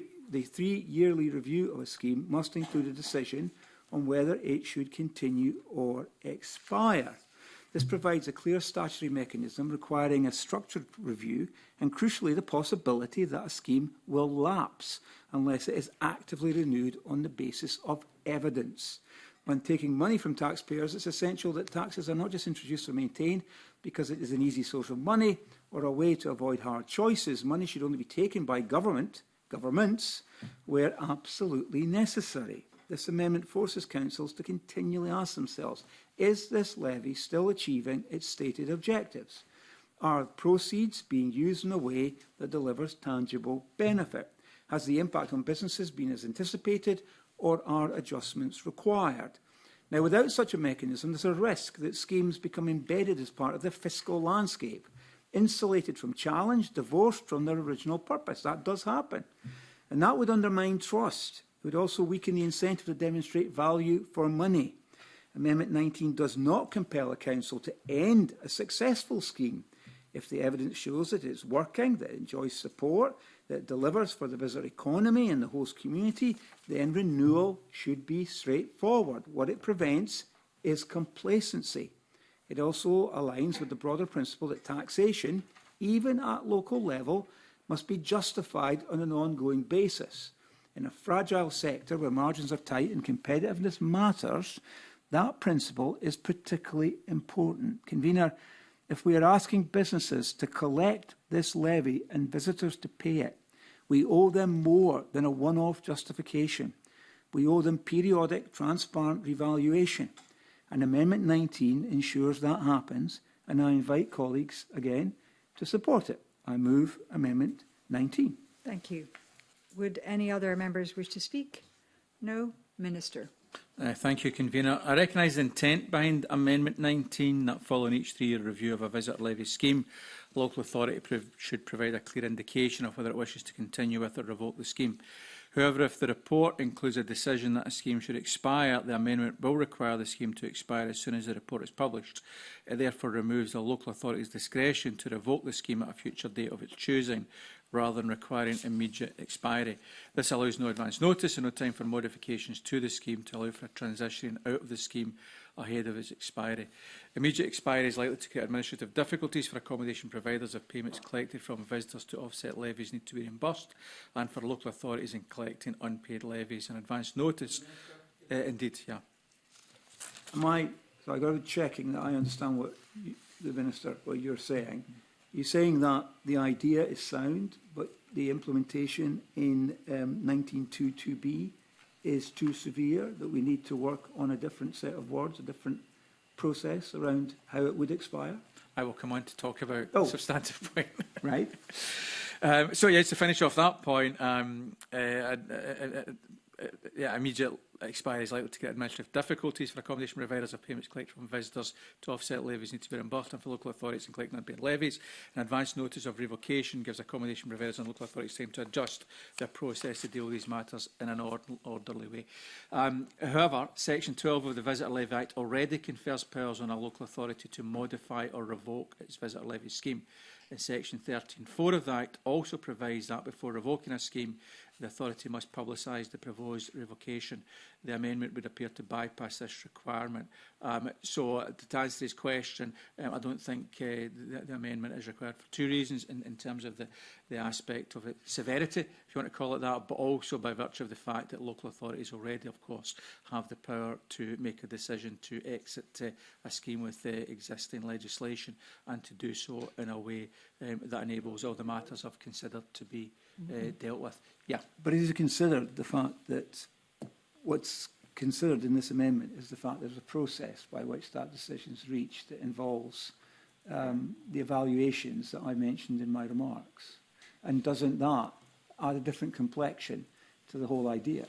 review of a scheme must include a decision on whether it should continue or expire. This provides a clear statutory mechanism requiring a structured review and, crucially, the possibility that a scheme will lapse unless it is actively renewed on the basis of evidence. When taking money from taxpayers, it's essential that taxes are not just introduced or maintained because it is an easy source of money or a way to avoid hard choices. Money should only be taken by governments where absolutely necessary. This amendment forces councils to continually ask themselves, is this levy still achieving its stated objectives? Are proceeds being used in a way that delivers tangible benefit? Has the impact on businesses been as anticipated, or are adjustments required? Now, without such a mechanism, there's a risk that schemes become embedded as part of the fiscal landscape, insulated from challenge, divorced from their original purpose. That does happen. And that would undermine trust. It would also weaken the incentive to demonstrate value for money. Amendment 19 does not compel a council to end a successful scheme. If the evidence shows that it's working, that it enjoys support, that it delivers for the visitor economy and the host community, then renewal should be straightforward. What it prevents is complacency. It also aligns with the broader principle that taxation, even at local level, must be justified on an ongoing basis. In a fragile sector where margins are tight and competitiveness matters, that principle is particularly important. Convener, if we are asking businesses to collect this levy and visitors to pay it, we owe them more than a one-off justification. We owe them periodic, transparent revaluation. And Amendment 19 ensures that happens, and I invite colleagues, again, to support it. I move Amendment 19. Thank you. Would any other members wish to speak? No? Minister. Thank you, Convener. I recognise the intent behind Amendment 19, that following each three-year review of a visitor levy scheme, the local authority should provide a clear indication of whether it wishes to continue with or revoke the scheme. However, if the report includes a decision that a scheme should expire, the amendment will require the scheme to expire as soon as the report is published. It therefore removes the local authority's discretion to revoke the scheme at a future date of its choosing, rather than requiring immediate expiry. This allows no advance notice and no time for modifications to the scheme to allow for a transition out of the scheme ahead of its expiry. Immediate expiry is likely to create administrative difficulties for accommodation providers if payments collected from visitors to offset levies need to be reimbursed, and for local authorities in collecting unpaid levies. An advance notice, indeed, yeah. So I got to be checking that I understand what the Minister, what you're saying. You're saying that the idea is sound, but the implementation in 1922B is too severe, that we need to work on a different set of words, a different process around how it would expire? I will come on to talk about the substantive point. Right. So, yes, to finish off that point, immediate expiry is likely to get administrative difficulties for accommodation providers if payments collected from visitors to offset levies need to be reimbursed, and for local authorities in collecting unpaid levies. An advance notice of revocation gives accommodation providers and local authorities time to adjust their process to deal with these matters in an orderly way. However, Section 12 of the Visitor Levy Act already confers powers on a local authority to modify or revoke its visitor levy scheme. In Section 13(4) of the Act also provides that before revoking a scheme, the authority must publicise the proposed revocation. The amendment would appear to bypass this requirement. So to answer his question, I don't think the amendment is required for two reasons, in terms of the aspect of its severity, if you want to call it that, but also by virtue of the fact that local authorities already, of course, have the power to make a decision to exit a scheme with existing legislation, and to do so in a way that enables all the matters I've considered to be dealt with. Yeah. But is it considered the fact that what's considered in this amendment is the fact there's a process by which that decision is reached that involves the evaluations that I mentioned in my remarks? And doesn't that add a different complexion to the whole idea?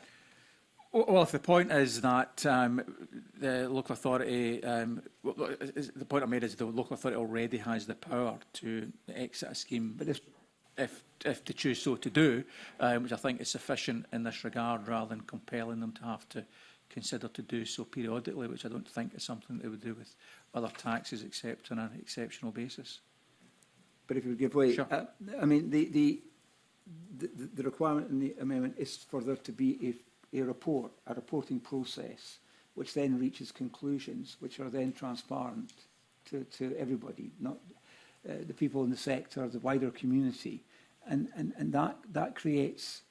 Well, if the point is that the local authority, the point I made is the local authority already has the power to exit a scheme, But if they choose so to do, which I think is sufficient in this regard, rather than compelling them to have to consider to do so periodically, which I don't think is something they would do with other taxes, except on an exceptional basis. But if you would give way, Sure. I mean, the requirement in the amendment is for there to be a reporting process, which then reaches conclusions, which are then transparent to everybody, not the people in the sector, the wider community, and that creates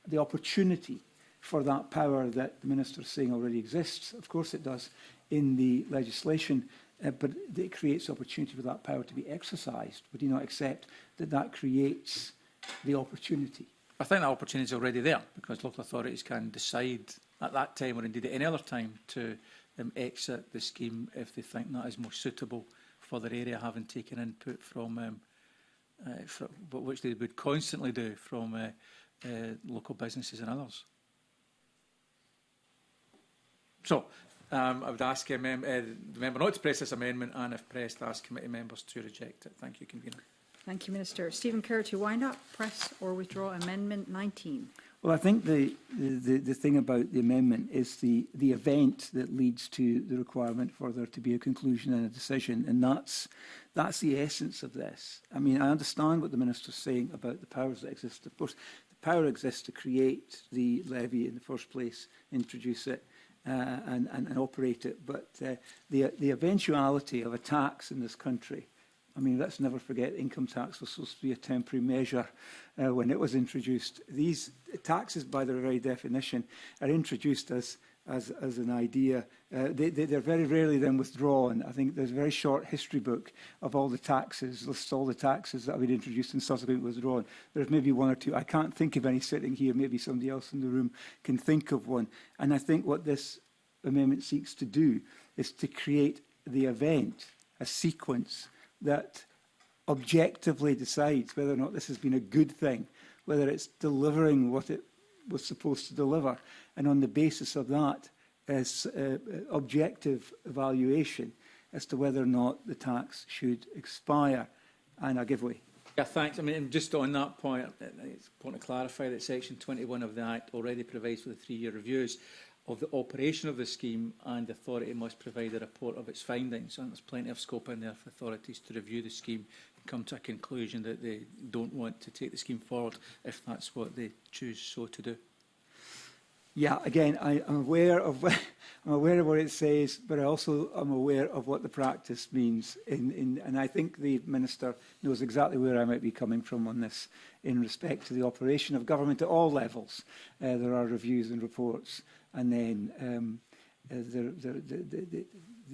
the opportunity for that power that the Minister is saying already exists. Of course it does in the legislation, but it creates opportunity for that power to be exercised. Would you not accept that that creates the opportunity? I think that opportunity is already there, because local authorities can decide at that time, or indeed at any other time, to exit the scheme if they think that is more suitable for their area, having taken input from which they would constantly do from local businesses and others. So I would ask the member not to press this amendment, and if pressed, ask committee members to reject it. Thank you, Convener. Thank you, Minister. Stephen Kerr, to wind up, press or withdraw Amendment 19. Well, I think the thing about the amendment is the event that leads to the requirement for there to be a conclusion and a decision, and that's the essence of this. I mean, I understand what the Minister's saying about the powers that exist. Of course, the power exists to create the levy in the first place, introduce it, and operate it. But the eventuality of a tax in this country, I mean, let's never forget income tax was supposed to be a temporary measure when it was introduced. These taxes, by their very definition, are introduced as an idea. They're very rarely then withdrawn. I think there's a very short history book of all the taxes, lists all the taxes that have been introduced and subsequently withdrawn. There's maybe one or two. I can't think of any sitting here. Maybe somebody else in the room can think of one. And I think what this amendment seeks to do is to create the event, a sequence that objectively decides whether or not this has been a good thing, whether it's delivering what it was supposed to deliver. And on the basis of that, as objective evaluation as to whether or not the tax should expire. And I give way. Yeah, thanks. I mean, just on that point, it's important to clarify that Section 21 of the Act already provides for the 3-year reviews of the operation of the scheme, and the authority must provide a report of its findings. And there's plenty of scope in there for authorities to review the scheme and come to a conclusion that they don't want to take the scheme forward if that's what they choose so to do. Yeah, again, I'm aware of what it says, but I also am aware of what the practice means. And I think the Minister knows exactly where I might be coming from on this in respect to the operation of government at all levels. There are reviews and reports, and then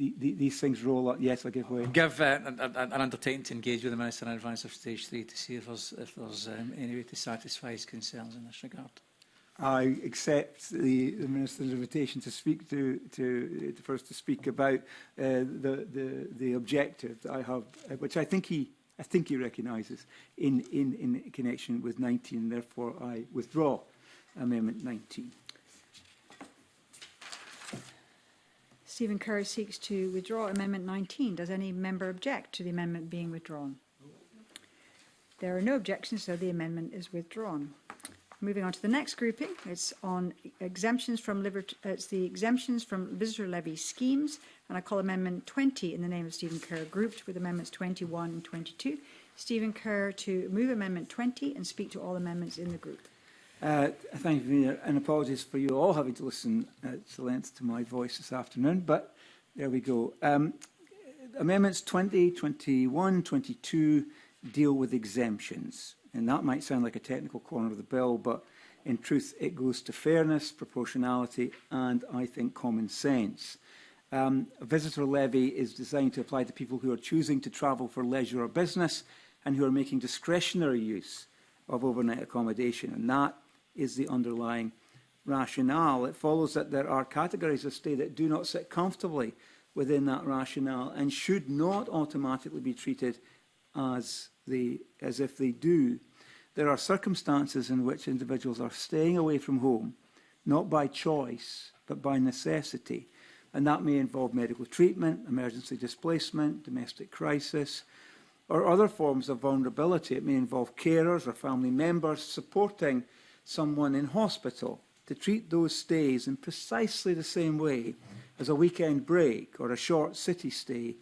these things roll up. Yes, I'll give way. Give an undertaking to engage with the Minister in advance of stage 3 to see if there's any way to satisfy his concerns in this regard. I accept the Minister's invitation to speak first to speak about the objective that I have, which I think he recognises in connection with 19, and therefore I withdraw Amendment 19. Stephen Kerr seeks to withdraw Amendment 19. Does any member object to the amendment being withdrawn? There are no objections, so the amendment is withdrawn. Moving on to the next grouping, it's on exemptions from the exemptions from visitor levy schemes, and I call Amendment 20 in the name of Stephen Kerr, grouped with Amendments 21 and 22. Stephen Kerr to move Amendment 20 and speak to all amendments in the group. Thank you, and apologies for you all having to listen at length to my voice this afternoon, but there we go. Amendments 20, 21, 22 deal with exemptions, and that might sound like a technical corner of the bill, but in truth it goes to fairness, proportionality and, I think, common sense. A visitor levy is designed to apply to people who are choosing to travel for leisure or business and who are making discretionary use of overnight accommodation, and that is the underlying rationale. It follows that there are categories of stay that do not sit comfortably within that rationale and should not automatically be treated as if they do. There are circumstances in which individuals are staying away from home, not by choice, but by necessity. And that may involve medical treatment, emergency displacement, domestic crisis, or other forms of vulnerability. It may involve carers or family members supporting someone in hospital. To treat those stays in precisely the same way as a weekend break or a short city stay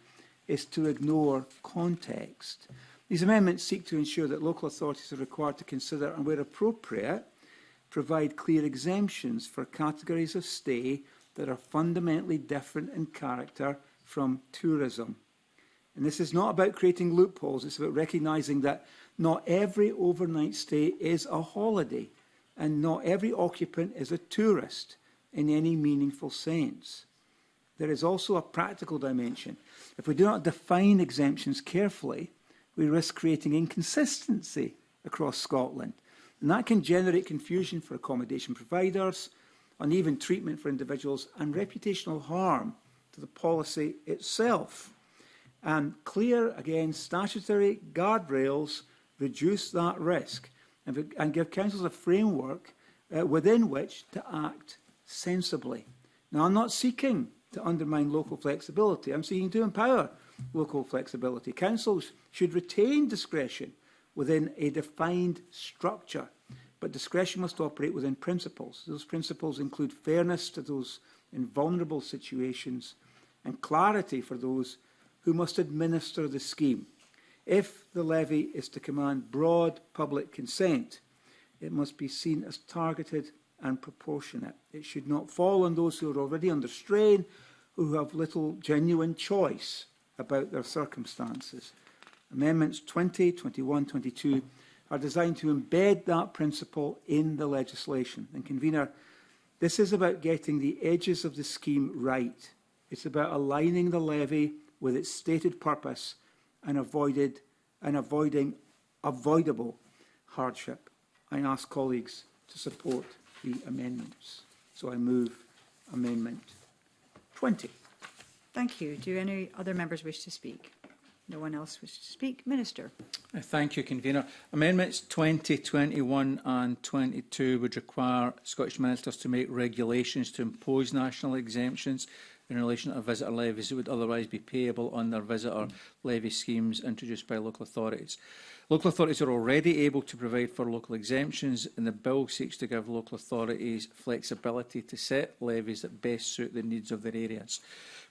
is to ignore context. These amendments seek to ensure that local authorities are required to consider and, where appropriate, provide clear exemptions for categories of stay that are fundamentally different in character from tourism. And this is not about creating loopholes, it's about recognising that not every overnight stay is a holiday and not every occupant is a tourist in any meaningful sense. There is also a practical dimension. If we do not define exemptions carefully, we risk creating inconsistency across Scotland. And that can generate confusion for accommodation providers, uneven treatment for individuals, and reputational harm to the policy itself. And clear, again, statutory guardrails reduce that risk and give councils a framework within which to act sensibly. Now, I'm not seeking to undermine local flexibility. I'm seeking to empower local flexibility. Councils should retain discretion within a defined structure, but discretion must operate within principles. Those principles include fairness to those in vulnerable situations and clarity for those who must administer the scheme. If the levy is to command broad public consent, it must be seen as targeted and proportionate. It should not fall on those who are already under strain, who have little genuine choice about their circumstances. Amendments 20, 21, 22 are designed to embed that principle in the legislation. And, Convener, this is about getting the edges of the scheme right. It's about aligning the levy with its stated purpose and avoiding avoidable hardship. I ask colleagues to support the amendments. So I move Amendment 20. Thank you. Do any other members wish to speak? No one else wishes to speak. Minister. Thank you, Convener. Amendments 20, 21 and 22 would require Scottish ministers to make regulations to impose national exemptions in relation to visitor levies that would otherwise be payable under visitor levy schemes introduced by local authorities. Local authorities are already able to provide for local exemptions, and the bill seeks to give local authorities flexibility to set levies that best suit the needs of their areas.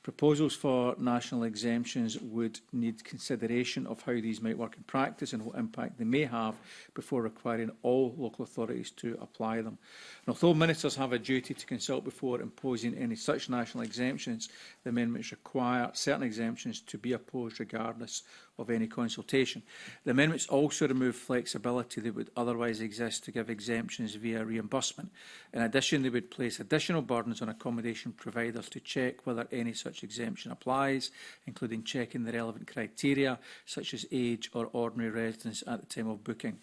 Proposals for national exemptions would need consideration of how these might work in practice and what impact they may have before requiring all local authorities to apply them. And although ministers have a duty to consult before imposing any such national exemptions, the amendments require certain exemptions to be opposed regardless of any consultation. The amendments also remove flexibility that would otherwise exist to give exemptions via reimbursement. In addition, they would place additional burdens on accommodation providers to check whether any such exemption applies, including checking the relevant criteria, such as age or ordinary residence at the time of booking.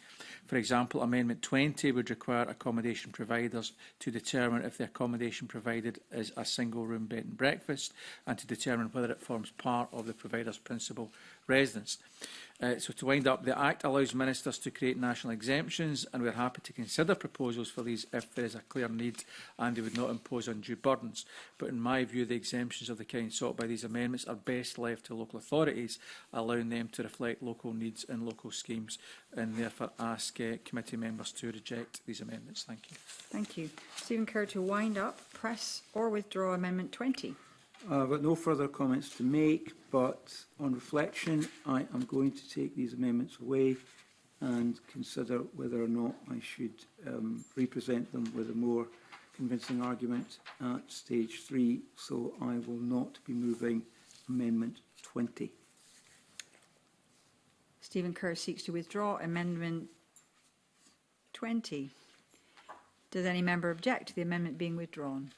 For example, Amendment 20 would require accommodation providers to determine if the accommodation provided is a single-room bed and breakfast and to determine whether it forms part of the provider's principal residence. So to wind up, the Act allows ministers to create national exemptions, and we are happy to consider proposals for these if there is a clear need and they would not impose undue burdens. But in my view, the exemptions of the kind sought by these amendments are best left to local authorities, allowing them to reflect local needs and local schemes, and therefore ask committee members to reject these amendments. Thank you. Thank you. Stephen Kerr, to wind up, press or withdraw Amendment 20. I've got no further comments to make, but on reflection, I am going to take these amendments away and consider whether or not I should represent them with a more convincing argument at stage 3. So I will not be moving Amendment 20. Stephen Kerr seeks to withdraw Amendment 20. Does any member object to the amendment being withdrawn?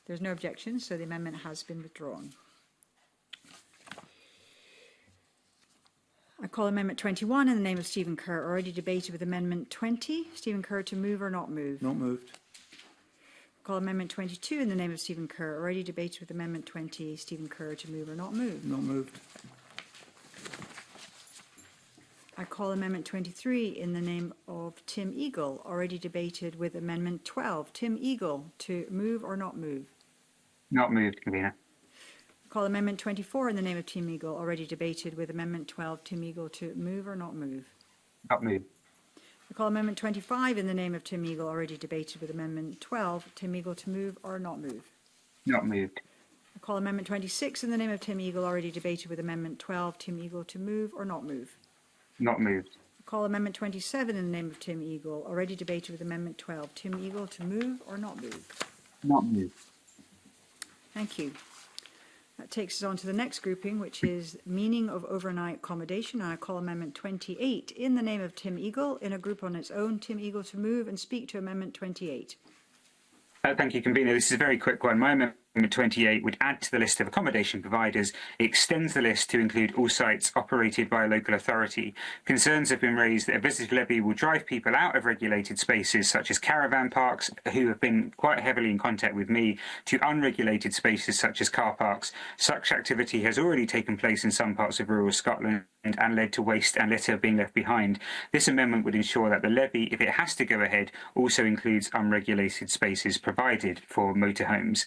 There's no objection, so the amendment has been withdrawn. I call Amendment 21 in the name of Stephen Kerr, already debated with Amendment 20. Stephen Kerr to move or not move? Not moved. I call Amendment 22 in the name of Stephen Kerr, already debated with Amendment 20. Stephen Kerr to move or not move? Not moved. I call Amendment 23 in the name of Tim Eagle, already debated with Amendment 12. Tim Eagle to move or not move? Not moved, Convener. Call Amendment 24 in the name of Tim Eagle, already debated with Amendment 12. Tim Eagle to move or not move? Not moved. I call Amendment 25 in the name of Tim Eagle, already debated with Amendment 12. Tim Eagle to move or not move? Not moved. I call Amendment 26 in the name of Tim Eagle, already debated with Amendment 12. Tim Eagle to move or not move? Not moved. I call Amendment 27 in the name of Tim Eagle, already debated with Amendment 12. Tim Eagle to move or not move? Not moved. Thank you. That takes us on to the next grouping, which is meaning of overnight accommodation. And I call Amendment 28 in the name of Tim Eagle, in a group on its own. Tim Eagle to move and speak to Amendment 28. Thank you, Convener. This is a very quick one. My Amendment 28 would add to the list of accommodation providers. It extends the list to include all sites operated by a local authority. Concerns have been raised that a visitor levy will drive people out of regulated spaces, such as caravan parks, who have been quite heavily in contact with me, to unregulated spaces such as car parks. Such activity has already taken place in some parts of rural Scotland and led to waste and litter being left behind. This amendment would ensure that the levy, if it has to go ahead, also includes unregulated spaces provided for motorhomes.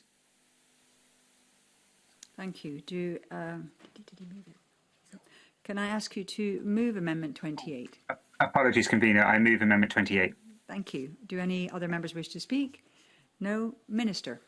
Thank you. Can I ask you to move Amendment 28? Apologies, Convener. I move Amendment 28. Thank you. Do any other members wish to speak? No. Minister.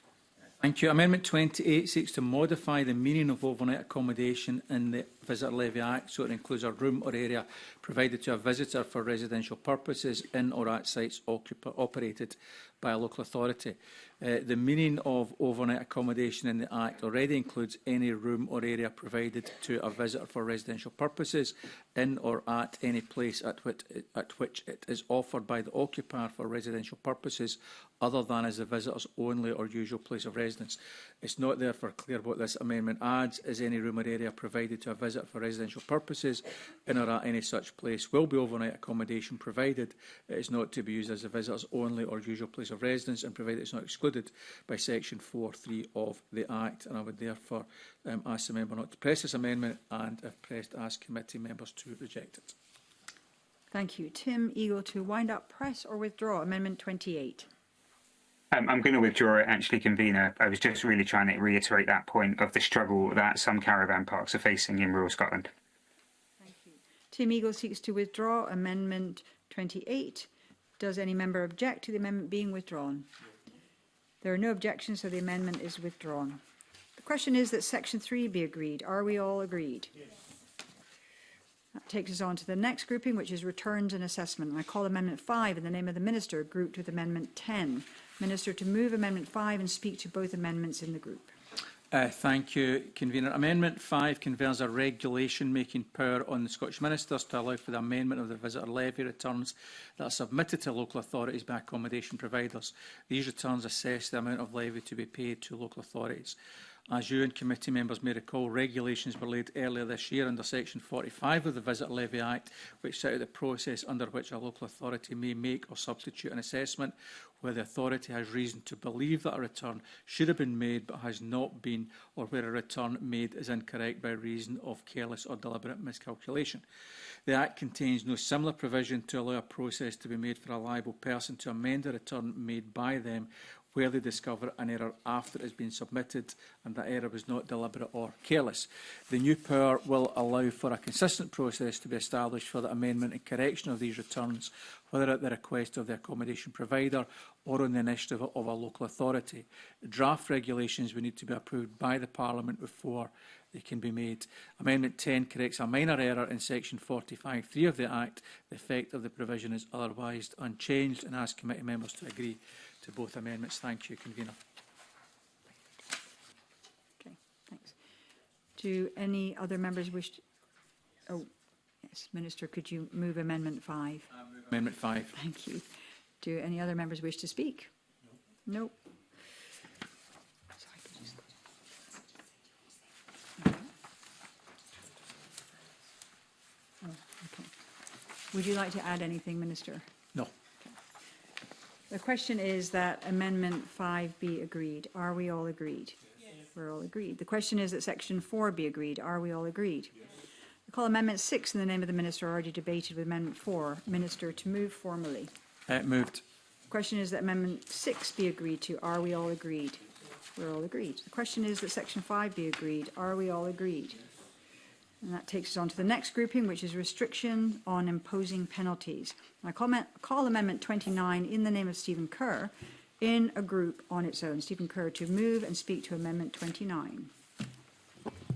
Thank you. Amendment 28 seeks to modify the meaning of overnight accommodation in the Visitor Levy Act so it includes a room or area provided to a visitor for residential purposes in or at sites operated by a local authority. The meaning of overnight accommodation in the Act already includes any room or area provided to a visitor for residential purposes in or at any place at which it is offered by the occupier for residential purposes other than as the visitor's only or usual place of residence. It's not therefore clear what this amendment adds is any room or area provided to a visitor for residential purposes in or at any such place will be overnight accommodation provided it is not to be used as the visitor's only or usual place of residence and provided it's not excluded by section 4(3) of the Act. And I would therefore ask the member not to press this amendment and, if pressed, ask committee members to reject it. Thank you. Tim Eagle to wind up, press or withdraw Amendment 28. I'm going to withdraw it, actually, Convener. I was just really trying to reiterate that point of the struggle that some caravan parks are facing in rural Scotland. Thank you. Tim Eagle seeks to withdraw Amendment 28. Does any member object to the amendment being withdrawn? There are no objections, so the amendment is withdrawn. The question is that Section 3 be agreed. Are we all agreed? Yes. That takes us on to the next grouping, which is returns and assessment. And I call Amendment 5 in the name of the Minister, grouped with Amendment 10. Minister to move Amendment 5 and speak to both amendments in the group. Thank you, Convener. Amendment 5 confers a regulation-making power on the Scottish Ministers to allow for the amendment of the visitor levy returns that are submitted to local authorities by accommodation providers. These returns assess the amount of levy to be paid to local authorities. As you and committee members may recall, regulations were laid earlier this year under Section 45 of the Visitor Levy Act, which set out the process under which a local authority may make or substitute an assessment where the authority has reason to believe that a return should have been made but has not been, or where a return made is incorrect by reason of careless or deliberate miscalculation. The Act contains no similar provision to allow a process to be made for a liable person to amend a return made by them where they discover an error after it has been submitted and that error was not deliberate or careless. The new power will allow for a consistent process to be established for the amendment and correction of these returns, whether at the request of the accommodation provider or on the initiative of a local authority. Draft regulations will need to be approved by the Parliament before they can be made. Amendment 10 corrects a minor error in section 45(3) of the Act. The effect of the provision is otherwise unchanged, and ask committee members to agree to both amendments. Thank you, Convener. Okay, thanks. Do any other members wish to... Oh, yes, Minister, could you move Amendment 5? Amendment 5. Thank you. Do any other members wish to speak? No. Nope. Sorry, could you Oh, okay. Would you like to add anything, Minister? No. The question is that Amendment 5 be agreed. Are we all agreed? Yes. We're all agreed. The question is that Section 4 be agreed. Are we all agreed? Yes. I call Amendment 6 in the name of the Minister already debated with Amendment 4. Minister, to move formally. Moved. The question is that Amendment 6 be agreed to. Are we all agreed? We're all agreed. The question is that Section 5 be agreed. Are we all agreed? And that takes us on to the next grouping, which is restriction on imposing penalties. I call Amendment 29 in the name of Stephen Kerr in a group on its own. Stephen Kerr, to move and speak to Amendment 29.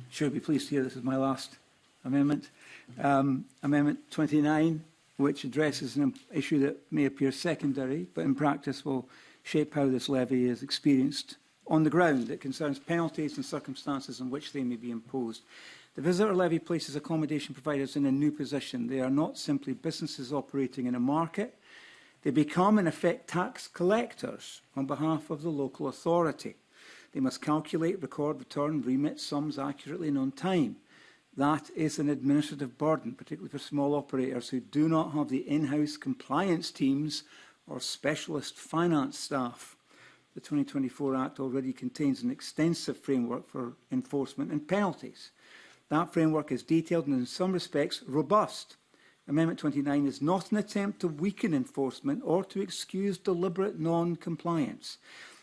Sure, be pleased to hear this is my last amendment. Amendment 29, which addresses an issue that may appear secondary, but in practice will shape how this levy is experienced on the ground. It concerns penalties and circumstances in which they may be imposed. The visitor levy places accommodation providers in a new position. They are not simply businesses operating in a market. They become, in effect, tax collectors on behalf of the local authority. They must calculate, record, return, remit sums accurately and on time. That is an administrative burden, particularly for small operators who do not have the in-house compliance teams or specialist finance staff. The 2024 Act already contains an extensive framework for enforcement and penalties. That framework is detailed and in some respects robust. Amendment 29 is not an attempt to weaken enforcement or to excuse deliberate non-compliance.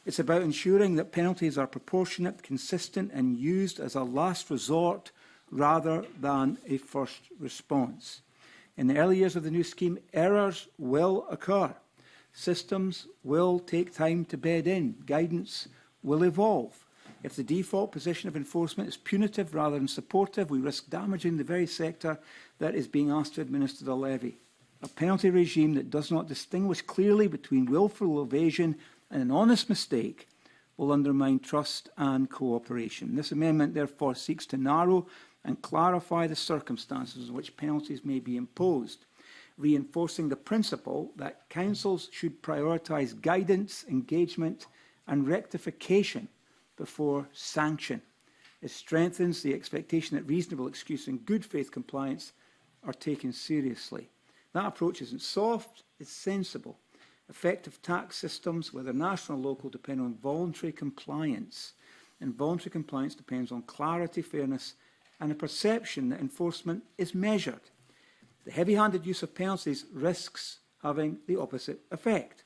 It's about ensuring that penalties are proportionate, consistent and used as a last resort rather than a first response. In the early years of the new scheme, errors will occur. Systems will take time to bed in. Guidance will evolve. If the default position of enforcement is punitive rather than supportive, we risk damaging the very sector that is being asked to administer the levy. A penalty regime that does not distinguish clearly between willful evasion and an honest mistake will undermine trust and cooperation. This amendment therefore seeks to narrow and clarify the circumstances in which penalties may be imposed, reinforcing the principle that councils should prioritise guidance, engagement and rectification before sanction. It strengthens the expectation that reasonable excuse and good faith compliance are taken seriously. That approach isn't soft, it's sensible. Effective tax systems, whether national or local, depend on voluntary compliance. And voluntary compliance depends on clarity, fairness and a perception that enforcement is measured. The heavy-handed use of penalties risks having the opposite effect.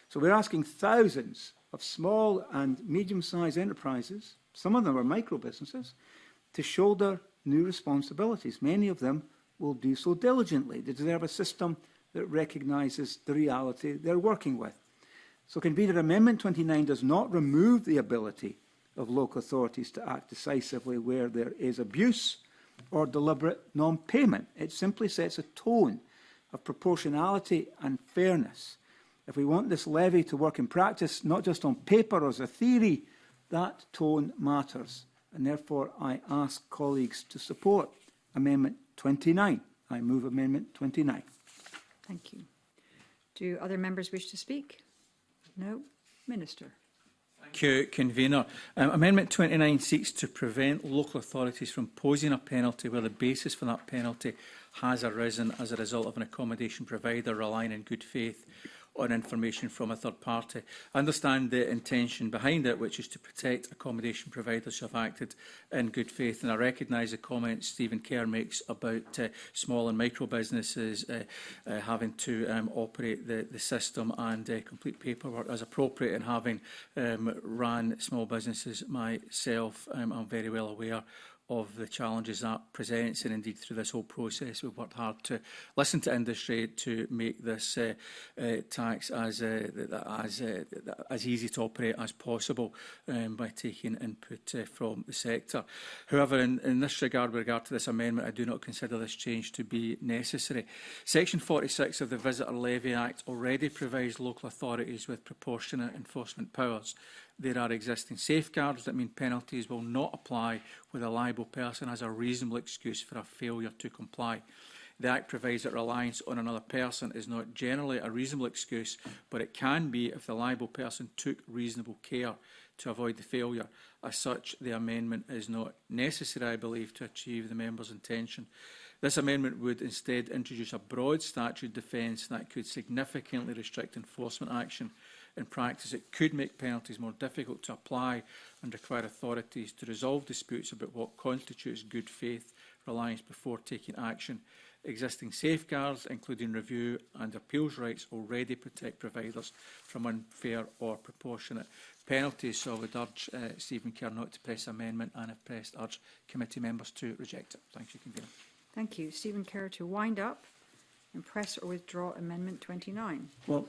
So we're asking thousands of small and medium-sized enterprises, some of them are micro-businesses, to shoulder new responsibilities. Many of them will do so diligently. They deserve a system that recognises the reality they're working with. So, Convener, Amendment 29 does not remove the ability of local authorities to act decisively where there is abuse or deliberate non-payment. It simply sets a tone of proportionality and fairness. If we want this levy to work in practice, not just on paper or as a theory, that tone matters. And therefore, I ask colleagues to support Amendment 29. I move Amendment 29. Thank you. Do other members wish to speak? No? Minister. Thank you, Convener. Amendment 29 seeks to prevent local authorities from imposing a penalty where the basis for that penalty has arisen as a result of an accommodation provider relying in good faith on information from a third party. I understand the intention behind it, which is to protect accommodation providers who have acted in good faith, and I recognise the comments Stephen Kerr makes about small and micro businesses having to operate the system and complete paperwork as appropriate, and having ran small businesses myself, I'm very well aware of the challenges that presents, and indeed through this whole process we've worked hard to listen to industry to make this tax as easy to operate as possible by taking input from the sector. However, in this regard, with regard to this amendment, I do not consider this change to be necessary. Section 46 of the Visitor Levy Act already provides local authorities with proportionate enforcement powers. There are existing safeguards that mean penalties will not apply where the liable person has a reasonable excuse for a failure to comply. The Act provides that reliance on another person is not generally a reasonable excuse, but it can be if the liable person took reasonable care to avoid the failure. As such, the amendment is not necessary, I believe, to achieve the member's intention. This amendment would instead introduce a broad statute defence that could significantly restrict enforcement action. In practice, it could make penalties more difficult to apply and require authorities to resolve disputes about what constitutes good faith reliance before taking action. Existing safeguards, including review and appeals rights, already protect providers from unfair or proportionate penalties. So I would urge Stephen Kerr not to press amendment, and if pressed, urge committee members to reject it. Thank you, Convener. Thank you. Stephen Kerr to wind up and press or withdraw Amendment 29. Well,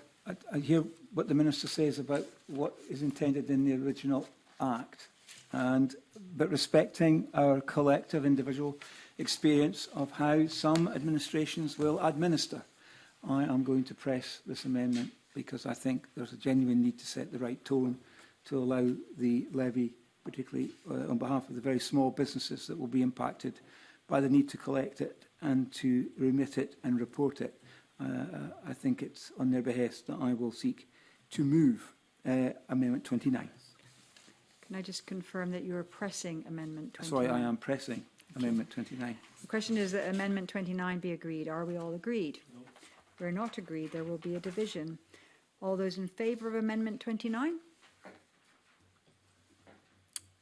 I hear what the Minister says about what is intended in the original Act, but respecting our collective individual experience of how some administrations will administer, I am going to press this amendment because I think there's a genuine need to set the right tone to allow the levy, particularly on behalf of the very small businesses that will be impacted by the need to collect it and to remit it and report it. I think it's on their behest that I will seek to move Amendment 29. Can I just confirm that you are pressing Amendment 29? Sorry, I am pressing Amendment 29. The question is that Amendment 29 be agreed. Are we all agreed? No. We're not agreed. There will be a division. All those in favour of Amendment 29?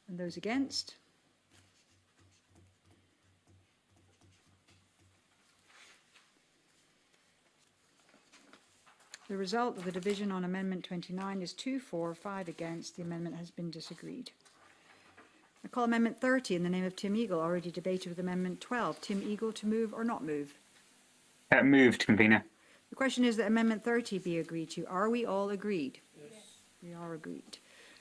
And those against? The result of the division on Amendment 29 is 2 for, 5 against. The amendment has been disagreed. I call Amendment 30 in the name of Tim Eagle, already debated with Amendment 12. Tim Eagle to move or not move? Moved, Convener. The question is that Amendment 30 be agreed to. Are we all agreed? Yes. We are agreed.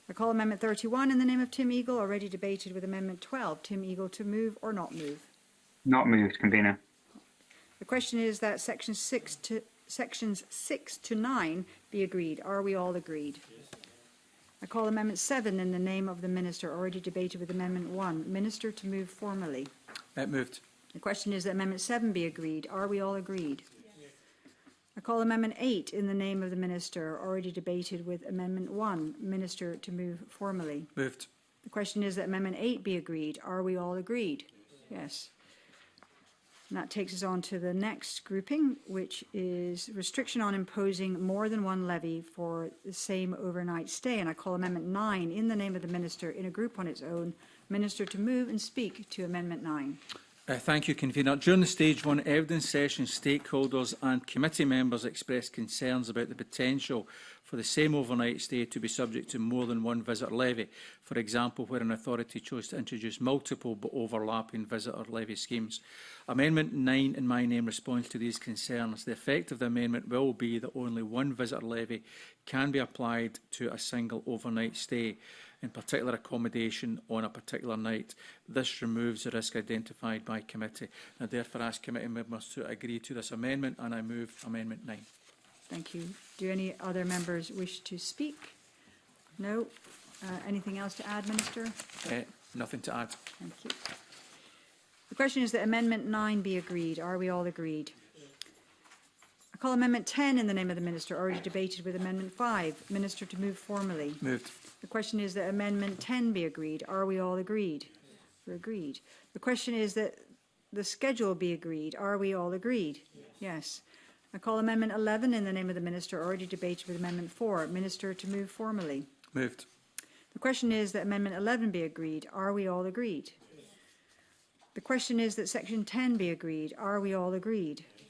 I call Amendment 31 in the name of Tim Eagle, already debated with Amendment 12. Tim Eagle to move or not move? Not moved, Convener. The question is that Sections 6 to 9 be agreed. Are we all agreed? Yes. I call Amendment 7 in the name of the Minister, already debated with Amendment 1. Minister to move formally. Moved. The question is that Amendment 7 be agreed. Are we all agreed? Yes. I call Amendment 8 in the name of the Minister, already debated with Amendment 1. Minister to move formally. Moved. The question is that Amendment 8 be agreed. Are we all agreed? Yes. And that takes us on to the next grouping, which is restriction on imposing more than one levy for the same overnight stay. And I call Amendment 9 in the name of the Minister in a group on its own. Minister to move and speak to Amendment 9. Thank you, Convener. During the Stage 1 evidence session, stakeholders and committee members expressed concerns about the potential for the same overnight stay to be subject to more than one visitor levy, for example, where an authority chose to introduce multiple but overlapping visitor levy schemes. Amendment 9 in my name responds to these concerns. The effect of the amendment will be that only one visitor levy can be applied to a single overnight stay, in particular accommodation on a particular night. This removes the risk identified by committee. I therefore ask committee members to agree to this amendment, and I move Amendment 9. Thank you. Do any other members wish to speak? No. Anything else to add, Minister? Nothing to add. Thank you. The question is that Amendment 9 be agreed. Are we all agreed? I call Amendment 10 in the name of the Minister, already debated with Amendment 5. Minister to move formally. Moved. The question is that Amendment 10 be agreed. Are we all agreed? We're agreed. The question is that the schedule be agreed. Are we all agreed? Yes. I call Amendment 11 in the name of the Minister, already debated with Amendment 4. Minister to move formally. Moved. The question is that Amendment 11 be agreed. Are we all agreed? Yes. The question is that Section 10 be agreed. Are we all agreed? Yes.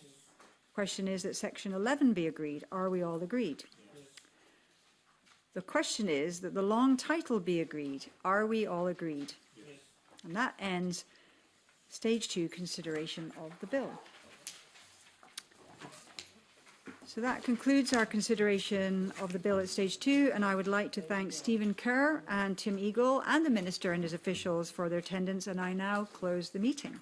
The question is that Section 11 be agreed. Are we all agreed? Yes. The question is that the long title be agreed. Are we all agreed? Yes. And that ends Stage 2 consideration of the bill. So that concludes our consideration of the bill at Stage 2, and I would like to thank Stephen Kerr and Tim Eagle and the Minister and his officials for their attendance, and I now close the meeting.